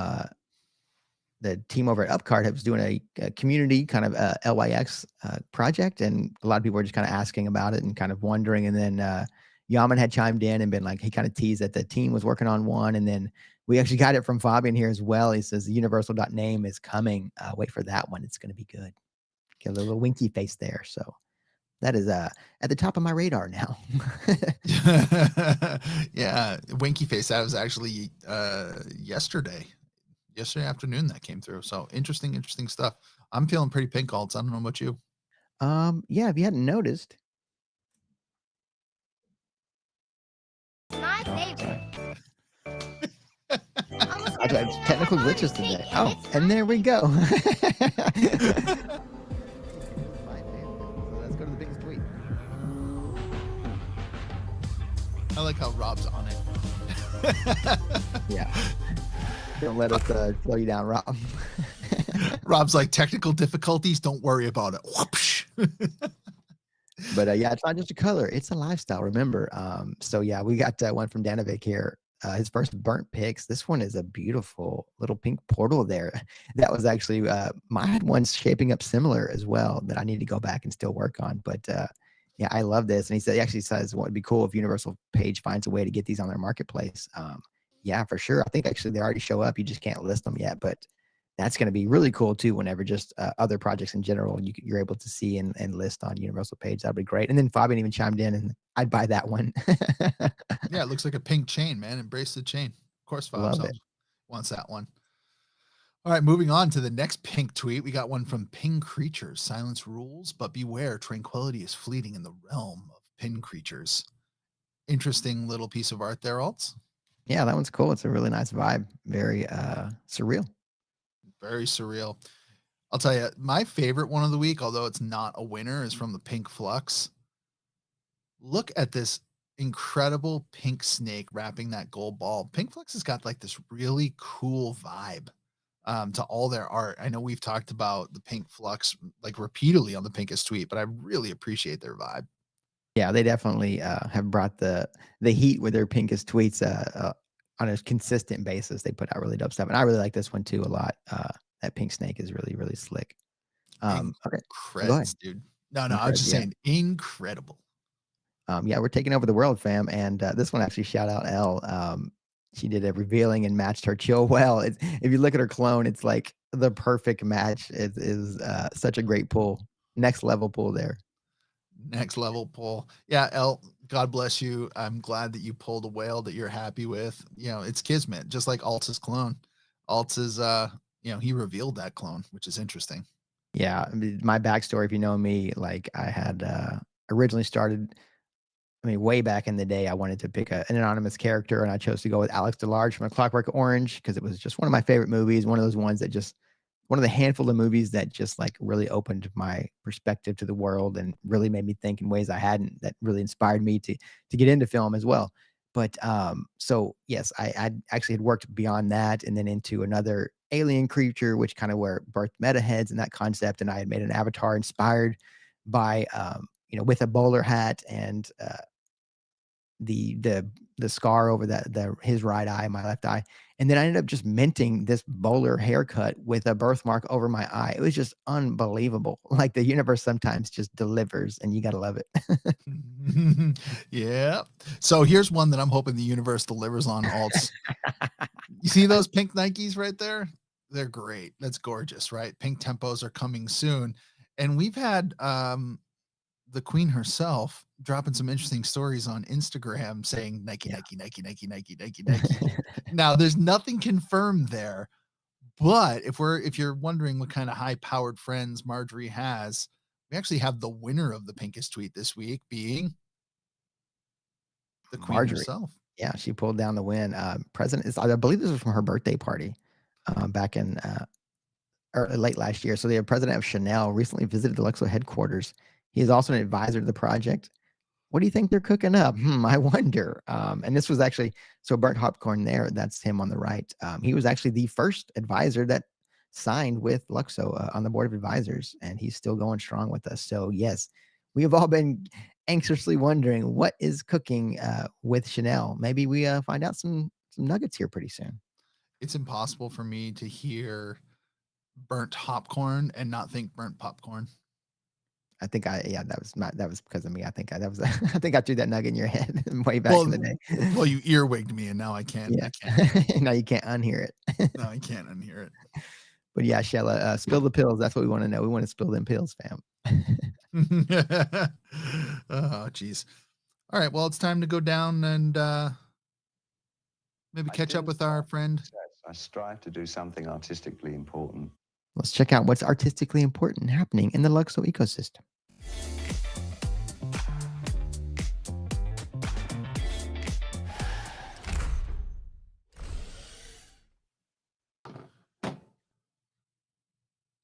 the team over at Upcard that was doing a community kind of LYX project, and a lot of people were just kind of asking about it and kind of wondering. And then Yaman had chimed in and been like, he kind of teased that the team was working on one, and then we actually got it from Fabian here as well. He says the universal.name is coming. Wait for that one. It's going to be good. Get a little winky face there. So that is at the top of my radar now. Yeah, winky face. That was actually yesterday afternoon that came through. So interesting stuff. I'm feeling pretty pink alts. I don't know about you. Yeah, if you hadn't noticed. My favorite. I've had technical glitches today. Oh, and there we go. Let's go to the biggest tweet. I like how Rob's on it. Yeah. Don't let us slow you down, Rob. Rob's like, technical difficulties, don't worry about it. Whoopsh. But yeah, it's not just a color, it's a lifestyle, remember. So yeah, we got one from Danovic here. His first burnt picks. This one is a beautiful little pink portal there. That was actually I had one shaping up similar as well that I need to go back and still work on. But yeah, I love this. And he actually says what would be cool if Universal Page finds a way to get these on their marketplace. Yeah, for sure. I think actually they already show up. You just can't list them yet, but that's going to be really cool too. Whenever just other projects in general, you're able to see and list on Universal Page. That'd be great. And then Fabian even chimed in, and I'd buy that one. Yeah, it looks like a pink chain, man. Embrace the chain. Of course, Fab wants that one. All right, moving on to the next pink tweet. We got one from Ping Creatures. Silence rules, but beware, tranquility is fleeting in the realm of pin creatures. Interesting little piece of art there, alts. Yeah, that one's cool. It's a really nice vibe. Very surreal. Very surreal. I'll tell you, my favorite one of the week, although it's not a winner, is from the Pink Flux. Look at this incredible pink snake wrapping that gold ball. Pink Flux has got like this really cool vibe to all their art. I know we've talked about the Pink Flux like repeatedly on the Pinkest Tweet, but I really appreciate their vibe. Yeah, they definitely have brought the heat with their Pinkest Tweets on a consistent basis. They put out really dope stuff, and I really like this one too a lot. That pink snake is really, really slick. Okay, go ahead, dude. No, I was just saying, incredible. Yeah, we're taking over the world, fam, and this one actually shout out Elle. She did a revealing and matched her chill well. If you look at her clone, it's like the perfect match. It is such a great pull, next level pull there. Next level pull. Yeah, Elle, God bless you. I'm glad that you pulled a whale that you're happy with. You know, it's kismet, just like Alts's clone. Alts is, he revealed that clone, which is interesting. Yeah, my backstory, if you know me, like I had originally started, way back in the day, I wanted to pick an anonymous character, and I chose to go with Alex DeLarge from A Clockwork Orange because it was just one of my favorite movies, one of those ones that just one of the handful of movies that just like really opened my perspective to the world and really made me think in ways I hadn't, that really inspired me to get into film as well. But so yes, I actually had worked beyond that and then into another alien creature, which kind of where birthed meta heads and that concept. And I had made an avatar inspired by, with a bowler hat and the scar over his right eye, my left eye. And then I ended up just minting this bowler haircut with a birthmark over my eye. It was just unbelievable. Like the universe sometimes just delivers, and you gotta love it. Yeah. So here's one that I'm hoping the universe delivers on alts. You see those pink Nikes right there? They're great. That's gorgeous, right? Pink tempos are coming soon. And we've had the queen herself dropping some interesting stories on Instagram saying Nike, Yeah. Nike, Nike, Nike, Nike, Nike, Nike. Now there's nothing confirmed there, but if you're wondering what kind of high powered friends Marjorie has, we actually have the winner of the Pinkest tweet this week being the queen Marjorie. herself. Yeah, she pulled down the win. I believe this was from her birthday party back in or late last year. So the president of Chanel recently visited the LUKSO headquarters. He is also an advisor to the project. What do you think they're cooking up? I wonder. And this was actually, so Burnt Hopcorn there, that's him on the right. He was actually the first advisor that signed with LUKSO on the board of advisors, and he's still going strong with us. So yes, we have all been anxiously wondering what is cooking with Chanel. Maybe we find out some nuggets here pretty soon. It's impossible for me to hear burnt popcorn and not think burnt popcorn. I think that was because of me. I think I threw that nugget in your head way back in the day. Well, you earwigged me, and now I can't. Yeah. I can't. Now you can't unhear it. No, I can't unhear it. But yeah, Shella, spill the pills. That's what we want to know. We want to spill them pills, fam. Oh, geez. All right. Well, it's time to go down and maybe catch up with our friend. I strive to do something artistically important. Let's check out what's artistically important happening in the LUKSO ecosystem.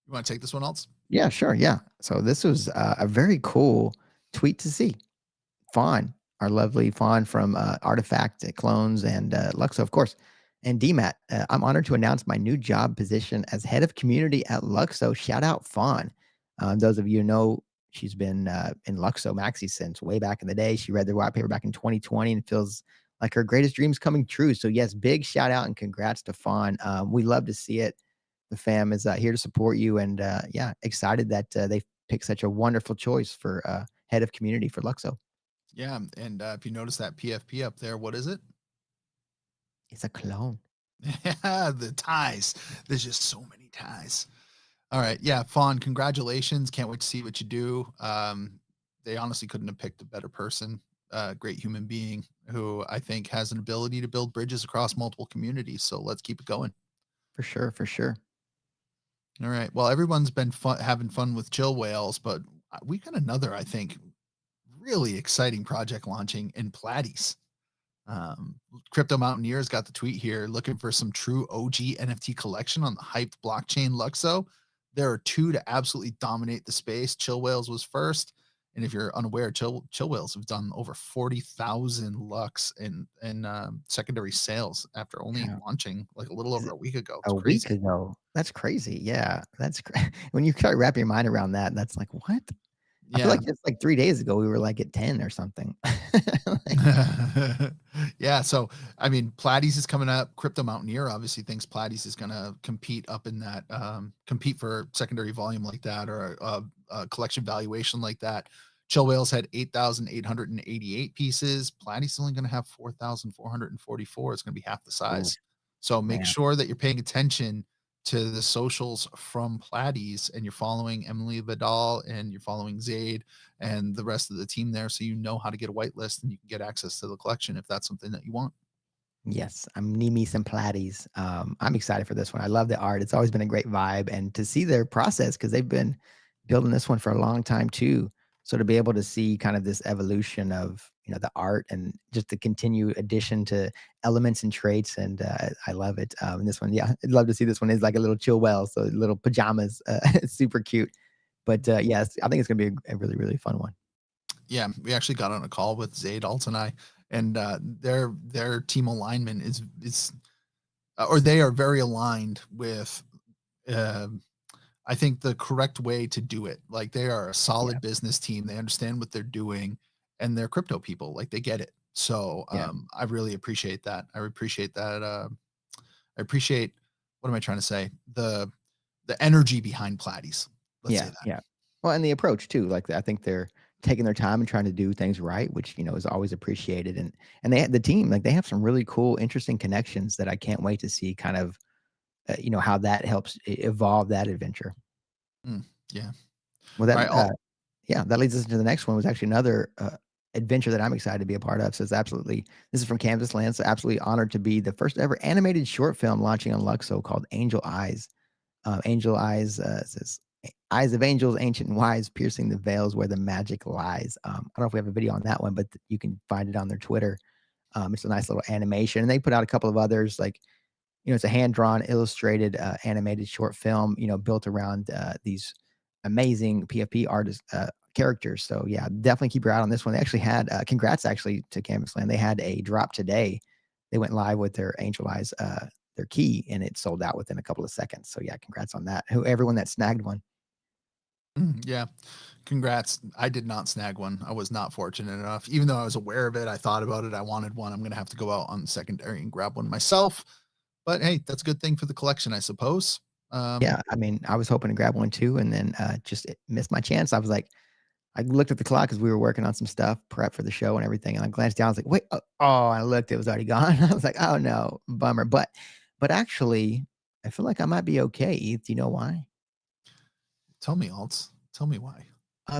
You want to take this one, Alts? Yeah, sure. Yeah. So this was a very cool tweet to see. Fawn, our lovely Fawn from Artifact Clones and LUKSO, of course. And DMAT, I'm honored to announce my new job position as head of community at LUKSO. Shout out Fawn. Those of you who know, she's been in LUKSO Maxi since way back in the day. She read the white paper back in 2020 and feels like her greatest dreams coming true. So yes, big shout out and congrats to Fawn. We love to see it. The fam is here to support you, and yeah, excited that they picked such a wonderful choice for head of community for LUKSO. Yeah, and if you notice that PFP up there, what is it? It's a clone. Yeah, the ties. There's just so many ties. All right, yeah, Fawn, congratulations. Can't wait to see what you do. They honestly couldn't have picked a better person. Great human being who I think has an ability to build bridges across multiple communities. So let's keep it going. For sure, for sure. All right. Well, everyone's been having fun with chill whales, but we got another, I think, really exciting project launching in Platies. Crypto Mountaineers got the tweet here looking for some true OG NFT collection on the hyped blockchain LUKSO. There are two to absolutely dominate the space. Chill Whales was first. And if you're unaware, Chill Whales have done over 40,000 Lux in secondary sales after only launching like a little over a week ago. It's a week ago. That's crazy. Yeah, that's when you try to wrap your mind around that. That's like what? Yeah. I feel like just like 3 days ago we were like at 10 or something. Yeah. So I mean, Platies is coming up. Crypto Mountaineer obviously thinks Platies is going to compete up in that, compete for secondary volume like that, or a collection valuation like that. Chill Whales had 8,888 pieces. Platies is only going to have 4,444. It's going to be half the size. So make sure that you're paying attention to the socials from Platies and you're following Emily Vidal and you're following Zaid and the rest of the team there, so you know how to get a whitelist and you can get access to the collection if that's something that you want. Yes, I'm need me some Platies. I'm excited for this one. I love the art. It's always been a great vibe, and to see their process, because they've been building this one for a long time too. So to be able to see kind of this evolution of, the art and just the continued addition to elements and traits, and I love it. And this one, yeah, I'd love to see this one. Is like a little chill whale, so little pajamas, super cute. But yes, I think it's gonna be a really, really fun one. Yeah, we actually got on a call with Zaid Alt and I, and their team alignment is or they are very aligned with, I think, the correct way to do it. Like, they are a Yeah. solid business team. They understand what they're doing, and they're crypto people. Like, they get it. So Yeah. I really appreciate that. I appreciate that. I appreciate, what am I trying to say? The energy behind Platies. Let's say Yeah. that. Yeah. Well, and the approach too. Like I think they're taking their time and trying to do things right, which is always appreciated. And the team, like they have some really cool, interesting connections that I can't wait to see kind of how that helps evolve that adventure. Mm, yeah. Well, All right. yeah, that leads us into the next one. Was actually another adventure that I'm excited to be a part of. So it's absolutely, this is from Canvas Land. So absolutely honored to be the first ever animated short film launching on LUKSO called Angel Eyes. Angel Eyes says, Eyes of angels, ancient and wise, piercing the veils where the magic lies. I don't know if we have a video on that one, but you can find it on their Twitter. It's a nice little animation. And they put out a couple of others, like, it's a hand-drawn, illustrated, animated short film, built around these amazing PFP artist characters. So yeah, definitely keep your eye on this one. They actually had congrats actually to Canvas Land. They had a drop today. They went live with their Angel Eyes, their key, and it sold out within a couple of seconds. So yeah, congrats on that. Everyone that snagged one. Yeah. Congrats. I did not snag one. I was not fortunate enough. Even though I was aware of it, I thought about it. I wanted one. I'm going to have to go out on the secondary and grab one myself. But hey, that's a good thing for the collection, I suppose. Yeah, I mean, I was hoping to grab one too, and then just missed my chance. I was like, I looked at the clock because we were working on some stuff, prep for the show and everything, and I glanced down. I was like, wait, I looked, it was already gone. I was like, oh no, bummer. But actually, I feel like I might be okay. Eth, do you know why? Tell me, Alts. Tell me why.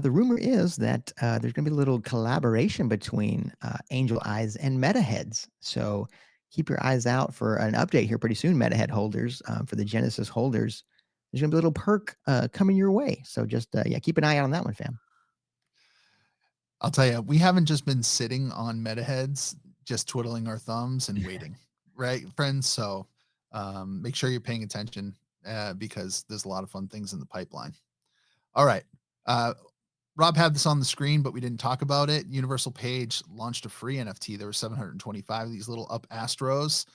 The rumor is that there's going to be a little collaboration between Angel Eyes and MetaHeads. So keep your eyes out for an update here pretty soon, MetaHead holders. For the Genesis holders, there's going to be a little perk coming your way. So just, yeah, keep an eye out on that one, fam. I'll tell you, we haven't just been sitting on MetaHeads, just twiddling our thumbs and waiting, right, friends? So make sure you're paying attention because there's a lot of fun things in the pipeline. All right. Rob had this on the screen, but we didn't talk about it. Universal Page launched a free NFT. There were 725 of these little up Astros.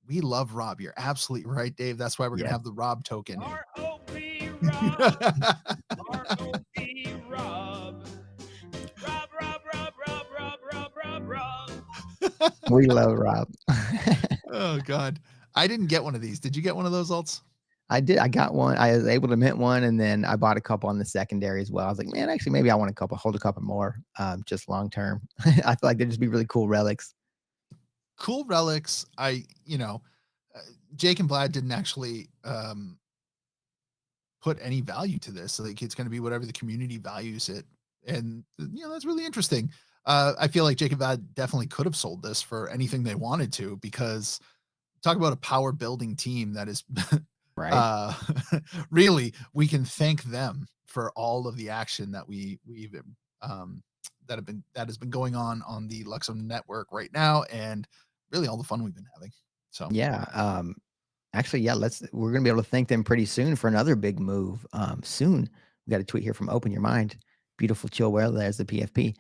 We love Rob. You're absolutely right, Dave. That's why we're going to have the Rob token. R-O-B Rob. R-O-B Rob. Rob. We love Rob. Oh, God. I didn't get one of these. Did you get one of those, Alts? I did. I got one. I was able to mint one, and then I bought a couple on the secondary as well. I was like, man, actually, maybe I want hold a couple more, just long term. I feel like they'd just be really cool relics. Cool relics. Jake and Vlad didn't actually put any value to this. Like, it's going to be whatever the community values it. And, that's really interesting. I feel like Jake and Vlad definitely could have sold this for anything they wanted to, because talk about a power building team that is Right. really, we can thank them for all of the action that we've that has been going on the LUKSO network right now, and really all the fun we've been having. So Yeah. Actually, yeah, we're gonna be able to thank them pretty soon for another big move. Soon. We got a tweet here from Open Your Mind. Beautiful chill wear. There's the PFP.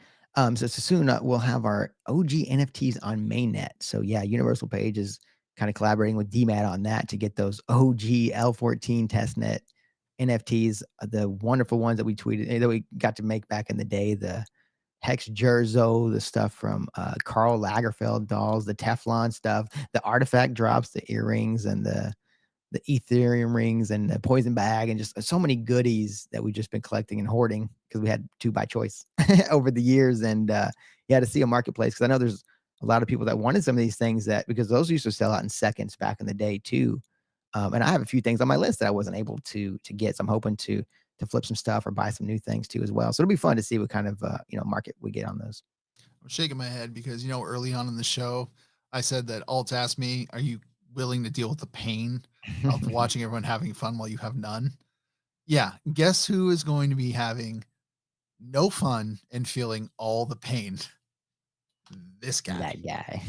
So soon we'll have our OG NFTs on mainnet. So yeah, Universal Page is kind of collaborating with DMAT on that to get those OG L14 testnet NFTs, the wonderful ones that we tweeted, that we got to make back in the day, the Hex Jerzo, the stuff from Karl Lagerfeld dolls, the Teflon stuff, the artifact drops, the earrings, and the Ethereum rings, and the poison bag, and just so many goodies that we've just been collecting and hoarding because we had to by choice over the years. And yeah, to see a marketplace, because I know there's a lot of people that wanted some of these things, that because those used to sell out in seconds back in the day too. And I have a few things on my list that I wasn't able to get. So I'm hoping to flip some stuff or buy some new things too as well. So it'll be fun to see what kind of market we get on those. I'm shaking my head because, early on in the show, I said that Alt asked me, "Are you willing to deal with the pain of watching everyone having fun while you have none?" Yeah. Guess who is going to be having no fun and feeling all the pain? This guy. That guy.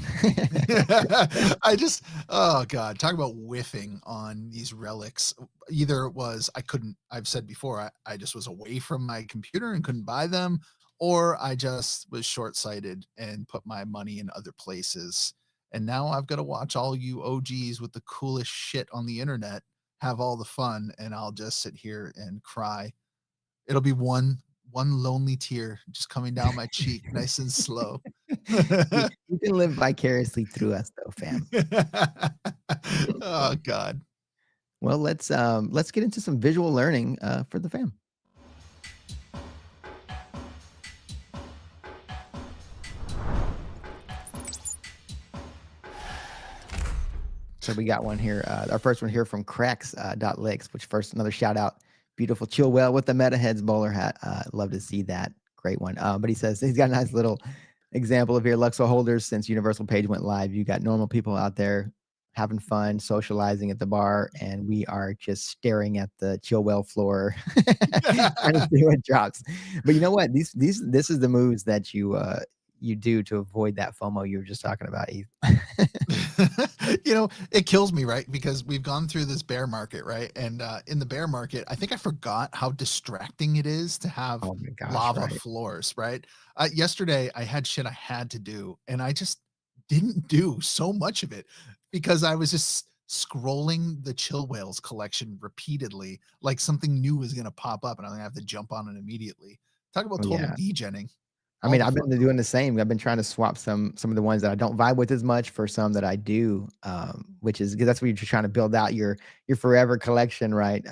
Oh God, talk about whiffing on these relics. Either it was, I've said before, I just was away from my computer and couldn't buy them, or I just was short-sighted and put my money in other places And now I've got to watch all you OGs with the coolest shit on the internet have all the fun, and I'll just sit here and cry. It'll be one lonely tear just coming down my cheek, nice and slow. You can live vicariously through us though, fam. Oh God. Well, let's get into some visual learning for the fam. So we got one here. Our first one here from cracks.licks, which first another shout out. Beautiful chill well with the meta heads bowler hat. Love to see that. Great one. But he says he's got a nice little example of here. LUKSO holders, since Universal Page went live, you got normal people out there having fun, socializing at the bar, and we are just staring at the chill well floor trying to see what drops. But you know what? This is the moves that you do to avoid that FOMO you were just talking about, Eve. It kills me, right? Because we've gone through this bear market, right? And in the bear market, I think I forgot how distracting it is to have lava floors, right? Yesterday, I had shit I had to do, and I just didn't do so much of it because I was just scrolling the chill whales collection repeatedly, like something new was going to pop up, and I'm going to have to jump on it immediately. Talk about total degenning. I mean, I've been doing the same. I've been trying to swap some of the ones that I don't vibe with as much for some that I do, which is because that's what you're trying to build out your forever collection, right?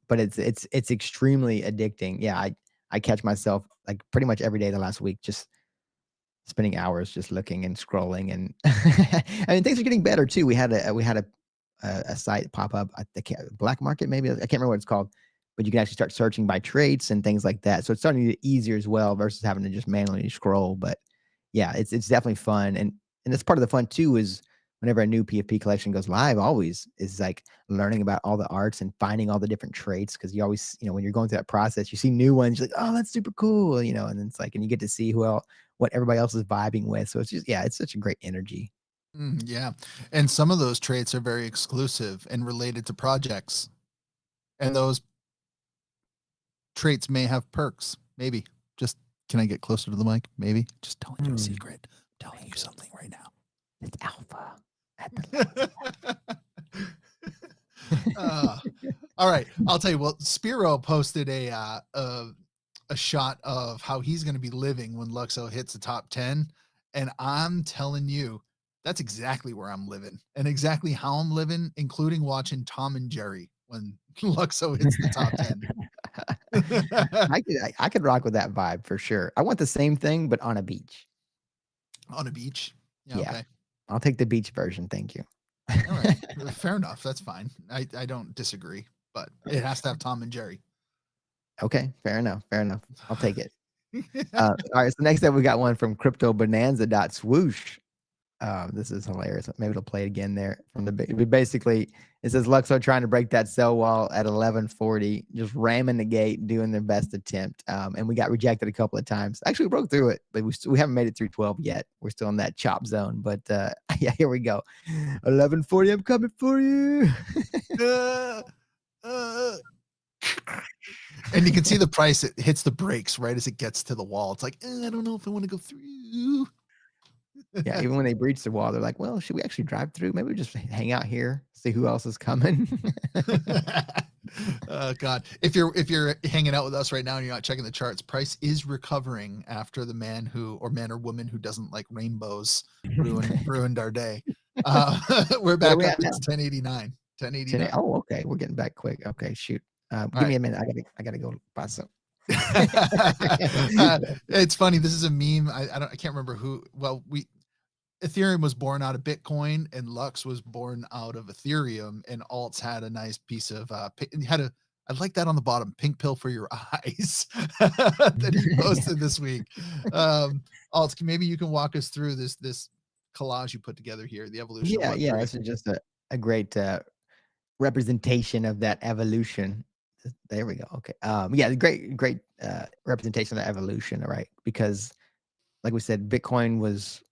But it's extremely addicting. Yeah, I catch myself like pretty much every day the last week just spending hours just looking and scrolling, and I mean things are getting better too. We had a site pop up at the black market, maybe I can't remember what it's called, but you can actually start searching by traits and things like that. So it's starting to get easier as well versus having to just manually scroll. But yeah, it's definitely fun. And that's part of the fun too, is whenever a new PFP collection goes live, always is like learning about all the arts and finding all the different traits. Cause you always, when you're going through that process, you see new ones, you're like, oh, that's super cool, and it's like, and you get to see what everybody else is vibing with. So it's just, yeah, it's such a great energy. Yeah. And some of those traits are very exclusive and related to projects. And those traits may have perks. Maybe. Just, can I get closer to the mic? Maybe. Just telling you a secret. I'm telling you something right now. It's alpha. All right. I'll tell you. Well, Spiro posted a shot of how he's going to be living when LUKSO hits the top 10. And I'm telling you, that's exactly where I'm living and exactly how I'm living, including watching Tom and Jerry when LUKSO hits the top 10. I could rock with that vibe for sure. I want the same thing, but on a beach. On a beach? Yeah. Okay. I'll take the beach version. Thank you. All right. Fair enough. That's fine. I don't disagree, but it has to have Tom and Jerry. Okay. Fair enough. I'll take it. All right. So next up, we got one from CryptoBonanza.swoosh. This is hilarious. Maybe it'll play it again there from the basically it says LUKSO trying to break that sell wall at 1140, just ramming the gate, doing their best attempt. And we got rejected a couple of times. Actually, we broke through it, but we haven't made it through 12 yet. We're still in that chop zone. But yeah, here we go. 1140, I'm coming for you. And you can see the price, it hits the brakes right as it gets to the wall. It's like, I don't know if I want to go through. Yeah, even when they breach the wall, they're like, well, should we actually drive through? Maybe we just hang out here, see who else is coming. Oh God. If you're hanging out with us right now and you're not checking the charts, price is recovering after the man or woman who doesn't like rainbows ruined our day. We're back up. It's 1089. 1089. Oh, okay. We're getting back quick. Okay, shoot. Give me a minute. I gotta go buy some. It's funny. This is a meme. I can't remember who. Well, Ethereum was born out of Bitcoin, and Lux was born out of Ethereum, and Alts had a nice piece of I like that on the bottom, pink pill for your eyes that he posted this week. Alts, maybe you can walk us through this collage you put together here, the evolution. Yeah. This is just a great representation of that evolution. There we go. Okay. Yeah, great representation of the evolution, right? Because like we said, Bitcoin was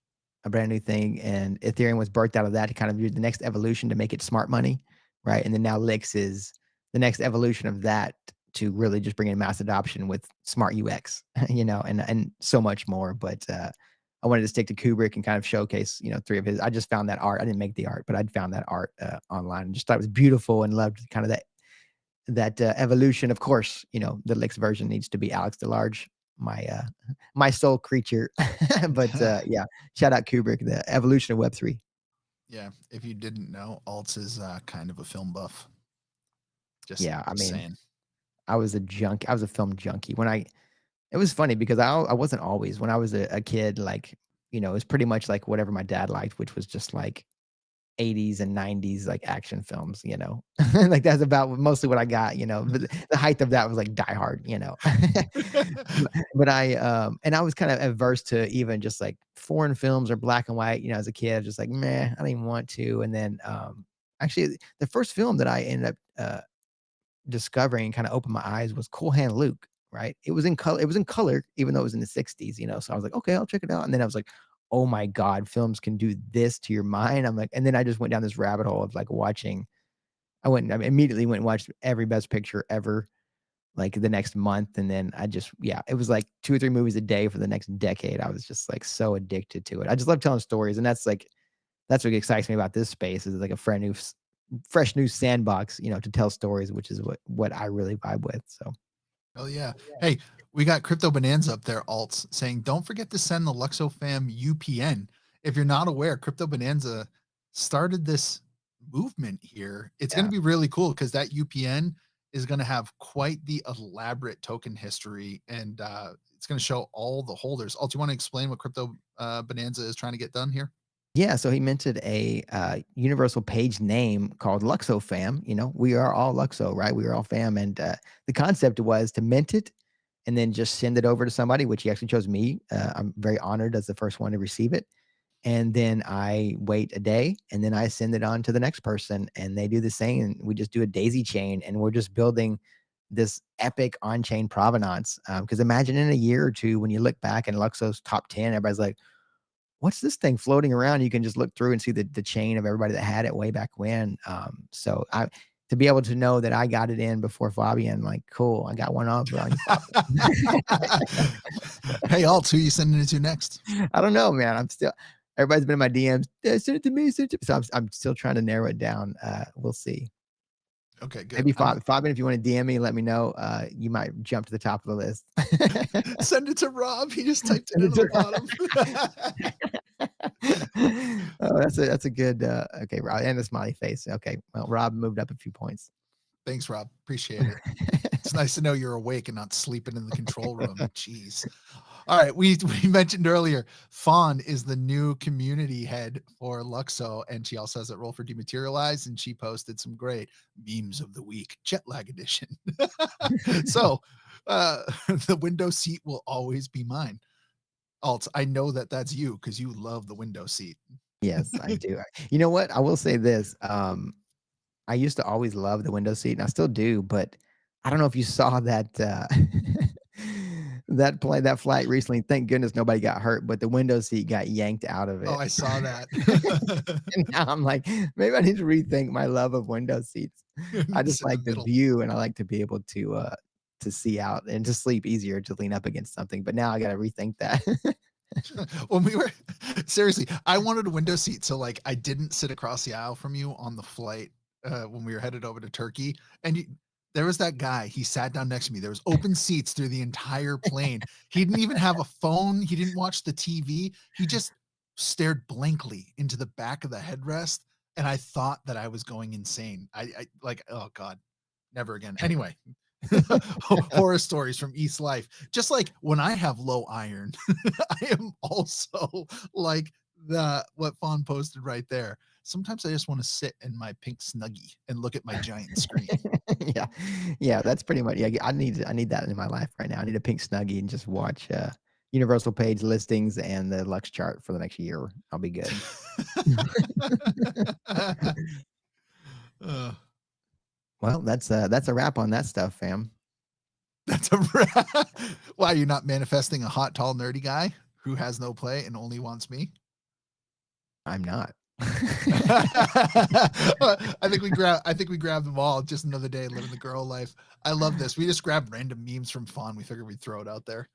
a brand new thing, and Ethereum was birthed out of that to kind of do the next evolution to make it smart money, right? And then now LIX is the next evolution of that to really just bring in mass adoption with smart UX, and so much more. But I wanted to stick to Kubrick and kind of showcase, 3 of his. I just found that art. I didn't make the art, but I'd found that art online and just thought it was beautiful and loved kind of that evolution. Of course, the Licks version needs to be Alex DeLarge, my soul creature. But yeah, shout out Kubrick, the evolution of Web3. Yeah, if you didn't know, Alts is kind of a film buff. Yeah, I mean, saying. I was a film junkie it was funny because I wasn't always, when I was a kid, like, it was pretty much like whatever my dad liked, which was just like 80s and 90s like action films, like that's about mostly what I got, but the height of that was like Die Hard, but and I was kind of averse to even just like foreign films or black and white, as a kid. I was just like, meh, I didn't even want to. And then actually the first film that I ended up discovering and kind of opened my eyes was Cool Hand Luke, right? It was in color, even though it was in the 60s, so I was like, okay, I'll check it out. And then I was like, oh my God, films can do this to your mind. I'm like, and then I just went down this rabbit hole of like I immediately went and watched every Best Picture ever, like the next month. And then it was like 2 or 3 movies a day for the next decade. I was just like so addicted to it. I just love telling stories. And that's what excites me about this space, is like a fresh new sandbox, to tell stories, which is what I really vibe with. So. Oh yeah. Hey, we got Crypto Bonanza up there, Alts, saying, don't forget to send the LUKSO F.A.M.E UPN. If you're not aware, Crypto Bonanza started this movement here. It's going to be really cool because that UPN is going to have quite the elaborate token history, and it's going to show all the holders. Alts, you want to explain what Crypto Bonanza is trying to get done here? Yeah, so he minted a universal page name called LUKSO F.A.M.E. We are all LUKSO, right? We are all fam. And the concept was to mint it and then just send it over to somebody, which he actually chose me. I'm very honored as the first one to receive it. And then I wait a day and then I send it on to the next person and they do the same. And we just do a daisy chain and we're just building this epic on-chain provenance. Because imagine in a year or two, when you look back in LUKSO's top 10, everybody's like, what's this thing floating around? You can just look through and see the chain of everybody that had it way back when. So to be able to know that I got it in before Fabian, like, cool, I got one off. Hey, Alt, who are you sending it to next? I don't know, man. Everybody's been in my DMs. Send it to me. So I'm still trying to narrow it down. We'll see. Okay, good. Maybe Fabian, if you want to DM me, let me know. You might jump to the top of the list. Send it to Rob. He just typed it in the bottom. Oh, that's a good. Okay, Rob, and a smiley face. Okay, well, Rob moved up a few points. Thanks, Rob. Appreciate it. It's nice to know you're awake and not sleeping in the control room. Jeez. All right, we mentioned earlier, Fawn is the new community head for LUKSO, and she also has that role for Dematerialize, and she posted some great memes of the week, jet lag edition. So the window seat will always be mine. Alt, I know that's you because you love the window seat. Yes, I do. You know what? I will say this. I used to always love the window seat, and I still do, but I don't know if you saw that that flight recently. Thank goodness nobody got hurt, but the window seat got yanked out of it. Oh, I saw that. And now I'm like, maybe I need to rethink my love of window seats. I just like the view, and I like to be able to see out and to sleep easier, to lean up against something. But now I got to rethink that. When we were seriously, I wanted a window seat, so like I didn't sit across the aisle from you on the flight when we were headed over to Turkey, and there was that guy. He sat down next to me. There was open seats through the entire plane. He didn't even have a phone. He didn't watch the TV. He just stared blankly into the back of the headrest, and I thought that I was going insane. I like, oh God, never again. Anyway. Horror stories from East Life. Just like when I have low iron, I am also like what Fawn posted right there. Sometimes I just want to sit in my pink Snuggie and look at my giant screen. Yeah, that's pretty much. Yeah, I need that in my life right now. I need a pink Snuggie and just watch universal page listings and the Lux chart for the next year. I'll be good. Well, that's a wrap on that stuff, fam. That's a wrap. Why, you're not manifesting a hot, tall, nerdy guy who has no play and only wants me? I'm not. I think we grabbed them all. Just another day living the girl life. I love this. We just grabbed random memes from Fawn. We figured we'd throw it out there.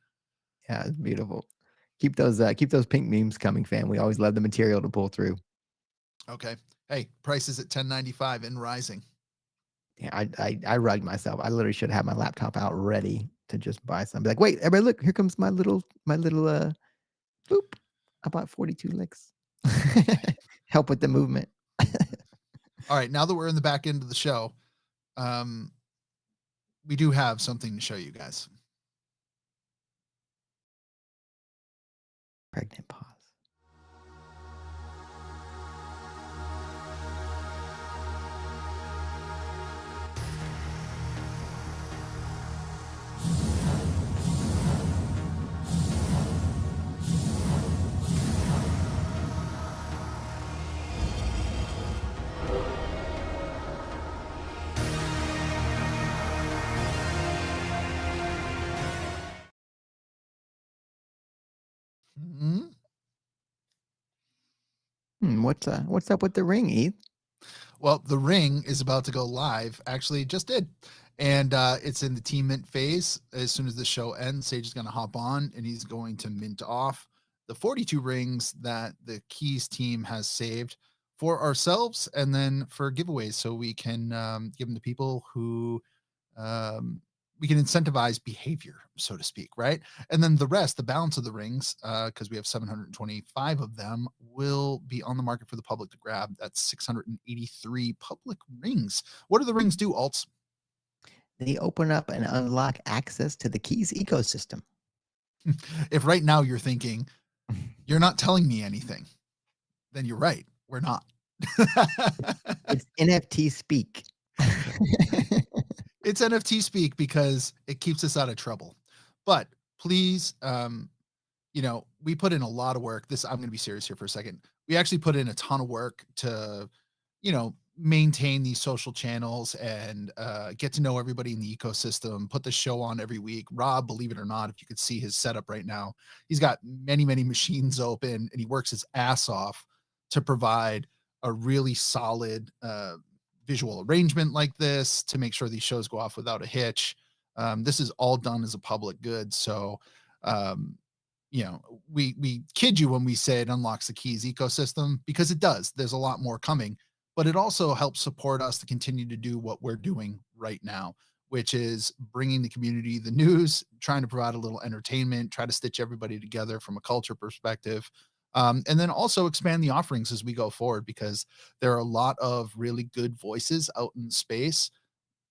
Yeah, it's beautiful. Keep those pink memes coming, fam. We always love the material to pull through. Okay. Hey, price is at $10.95 and rising. Yeah, I rugged myself. I literally should have my laptop out ready to just buy some. Be like, wait, everybody, look, here comes my little boop. I bought 42 licks. Help with the movement. All right, now that we're in the back end of the show, we do have something to show you guys. Pregnant pause. Mm-hmm. What's up with the ring, Eve? Well, the ring is about to go live. Actually, it just did. And it's in the team mint phase. As soon as the show ends, Sage is going to hop on and he's going to mint off the 42 rings that the KEEZ team has saved for ourselves and then for giveaways. So we can give them to people who we can incentivize behavior, so to speak, right? And then the rest, the balance of the rings, because we have 725 of them, will be on the market for the public to grab. That's 683 public rings. What do the rings do, Alts? They open up and unlock access to the KEEZ ecosystem. If right now you're thinking, you're not telling me anything, then you're right. We're not. It's NFT speak. It's NFT speak because it keeps us out of trouble. But please, we put in a lot of work. I'm going to be serious here for a second. We actually put in a ton of work to, maintain these social channels and get to know everybody in the ecosystem, put the show on every week. Rob, believe it or not, if you could see his setup right now, he's got many, many machines open and he works his ass off to provide a really solid visual arrangement like this to make sure these shows go off without a hitch. This is all done as a public good. So, we kid you when we say it unlocks the KEEZ ecosystem because it does. There's a lot more coming, but it also helps support us to continue to do what we're doing right now, which is bringing the community the news, trying to provide a little entertainment, try to stitch everybody together from a culture perspective. And then also expand the offerings as we go forward because there are a lot of really good voices out in space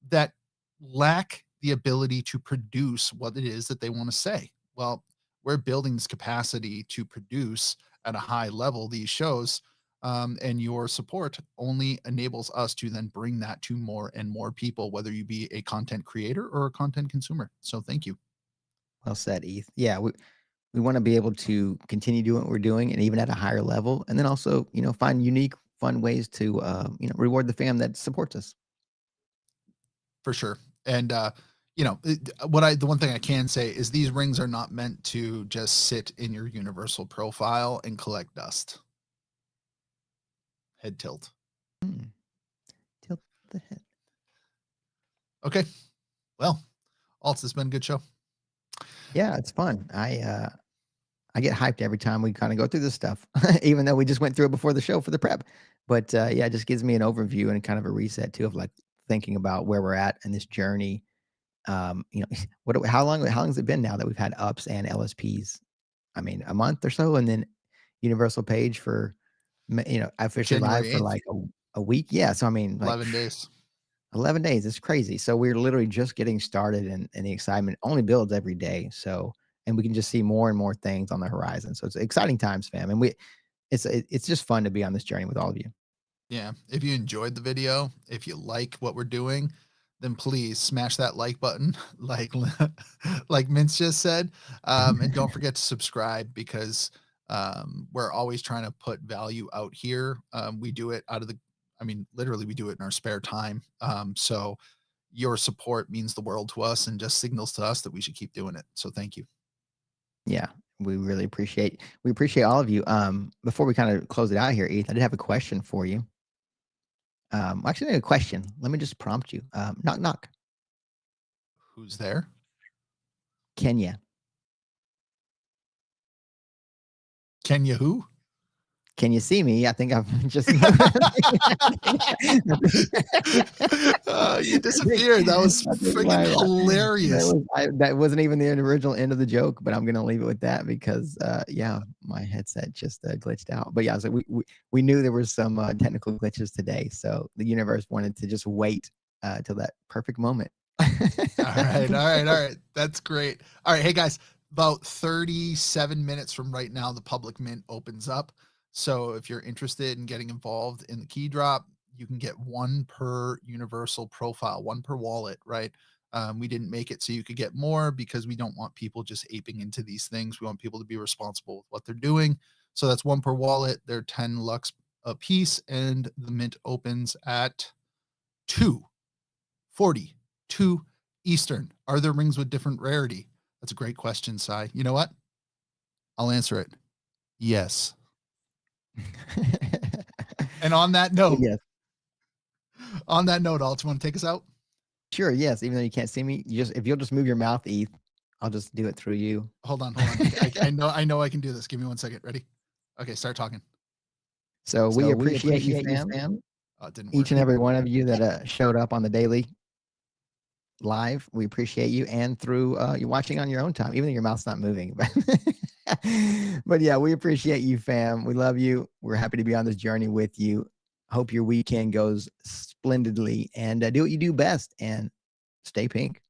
that lack the ability to produce what it is that they want to say. Well, we're building this capacity to produce at a high level these shows. And your support only enables us to then bring that to more and more people, whether you be a content creator or a content consumer. So thank you. Well said, Eth. Yeah, we want to be able to continue doing what we're doing and even at a higher level. And then also, find unique, fun ways to, reward the fam that supports us. For sure. And, the one thing I can say is these rings are not meant to just sit in your universal profile and collect dust. Head tilt. Tilt the head. Okay. Well, Alts, it's been a good show. Yeah, it's fun. I get hyped every time we kind of go through this stuff, even though we just went through it before the show for the prep. But yeah, it just gives me an overview and kind of a reset too of like thinking about where we're at in this journey. How long has it been now that we've had ups and LSPs? I mean, a month or so, and then Universal Page for officially January live for 8th. like a week. Yeah, so I mean, like 11 days. 11 days. It's crazy. So we're literally just getting started, and the excitement only builds every day. So, and we can just see more and more things on the horizon. So it's exciting times, fam. And it's just fun to be on this journey with all of you. Yeah. If you enjoyed the video, if you like what we're doing, then please smash that like button, like Mintz just said. And don't forget to subscribe because we're always trying to put value out here. We do it literally we do it in our spare time. So your support means the world to us and just signals to us that we should keep doing it. So thank you. Yeah, we appreciate all of you. Before we kind of close it out here, Eth, I did have a question for you. Actually, a question. Let me just prompt you. Knock, knock. Who's there? Kenya. Can you who? Can you see me? I think I've just You disappeared. That was freaking hilarious. That wasn't even the original end of the joke, but I'm gonna leave it with that because yeah, my headset just glitched out. But yeah, so we knew there was some technical glitches today, so the universe wanted to just wait till that perfect moment. All right. That's great. All right, hey guys, about 37 minutes from right now, the public mint opens up. So if you're interested in getting involved in the key drop, you can get one per universal profile, one per wallet, right? We didn't make it so you could get more because we don't want people just aping into these things. We want people to be responsible with what they're doing. So that's one per wallet. They're 10 Lux a piece, and the mint opens at 2:42 Eastern. Are there rings with different rarity? That's a great question, Sai. You know what? I'll answer it. Yes. And on that note, yes. Alt, you want to take us out? Sure. Yes. Even though you can't see me, if you'll just move your mouth, ETH, I'll just do it through you. Hold on. I know I can do this. Give me 1 second. Ready? Okay, start talking. So we appreciate you, fam. Oh, it didn't work. Each and every one of you that showed up on the daily live. We appreciate you, and through you're watching on your own time, even though your mouth's not moving. But yeah, we appreciate you, fam. We love you. We're happy to be on this journey with you. Hope your weekend goes splendidly, and do what you do best, and stay pink.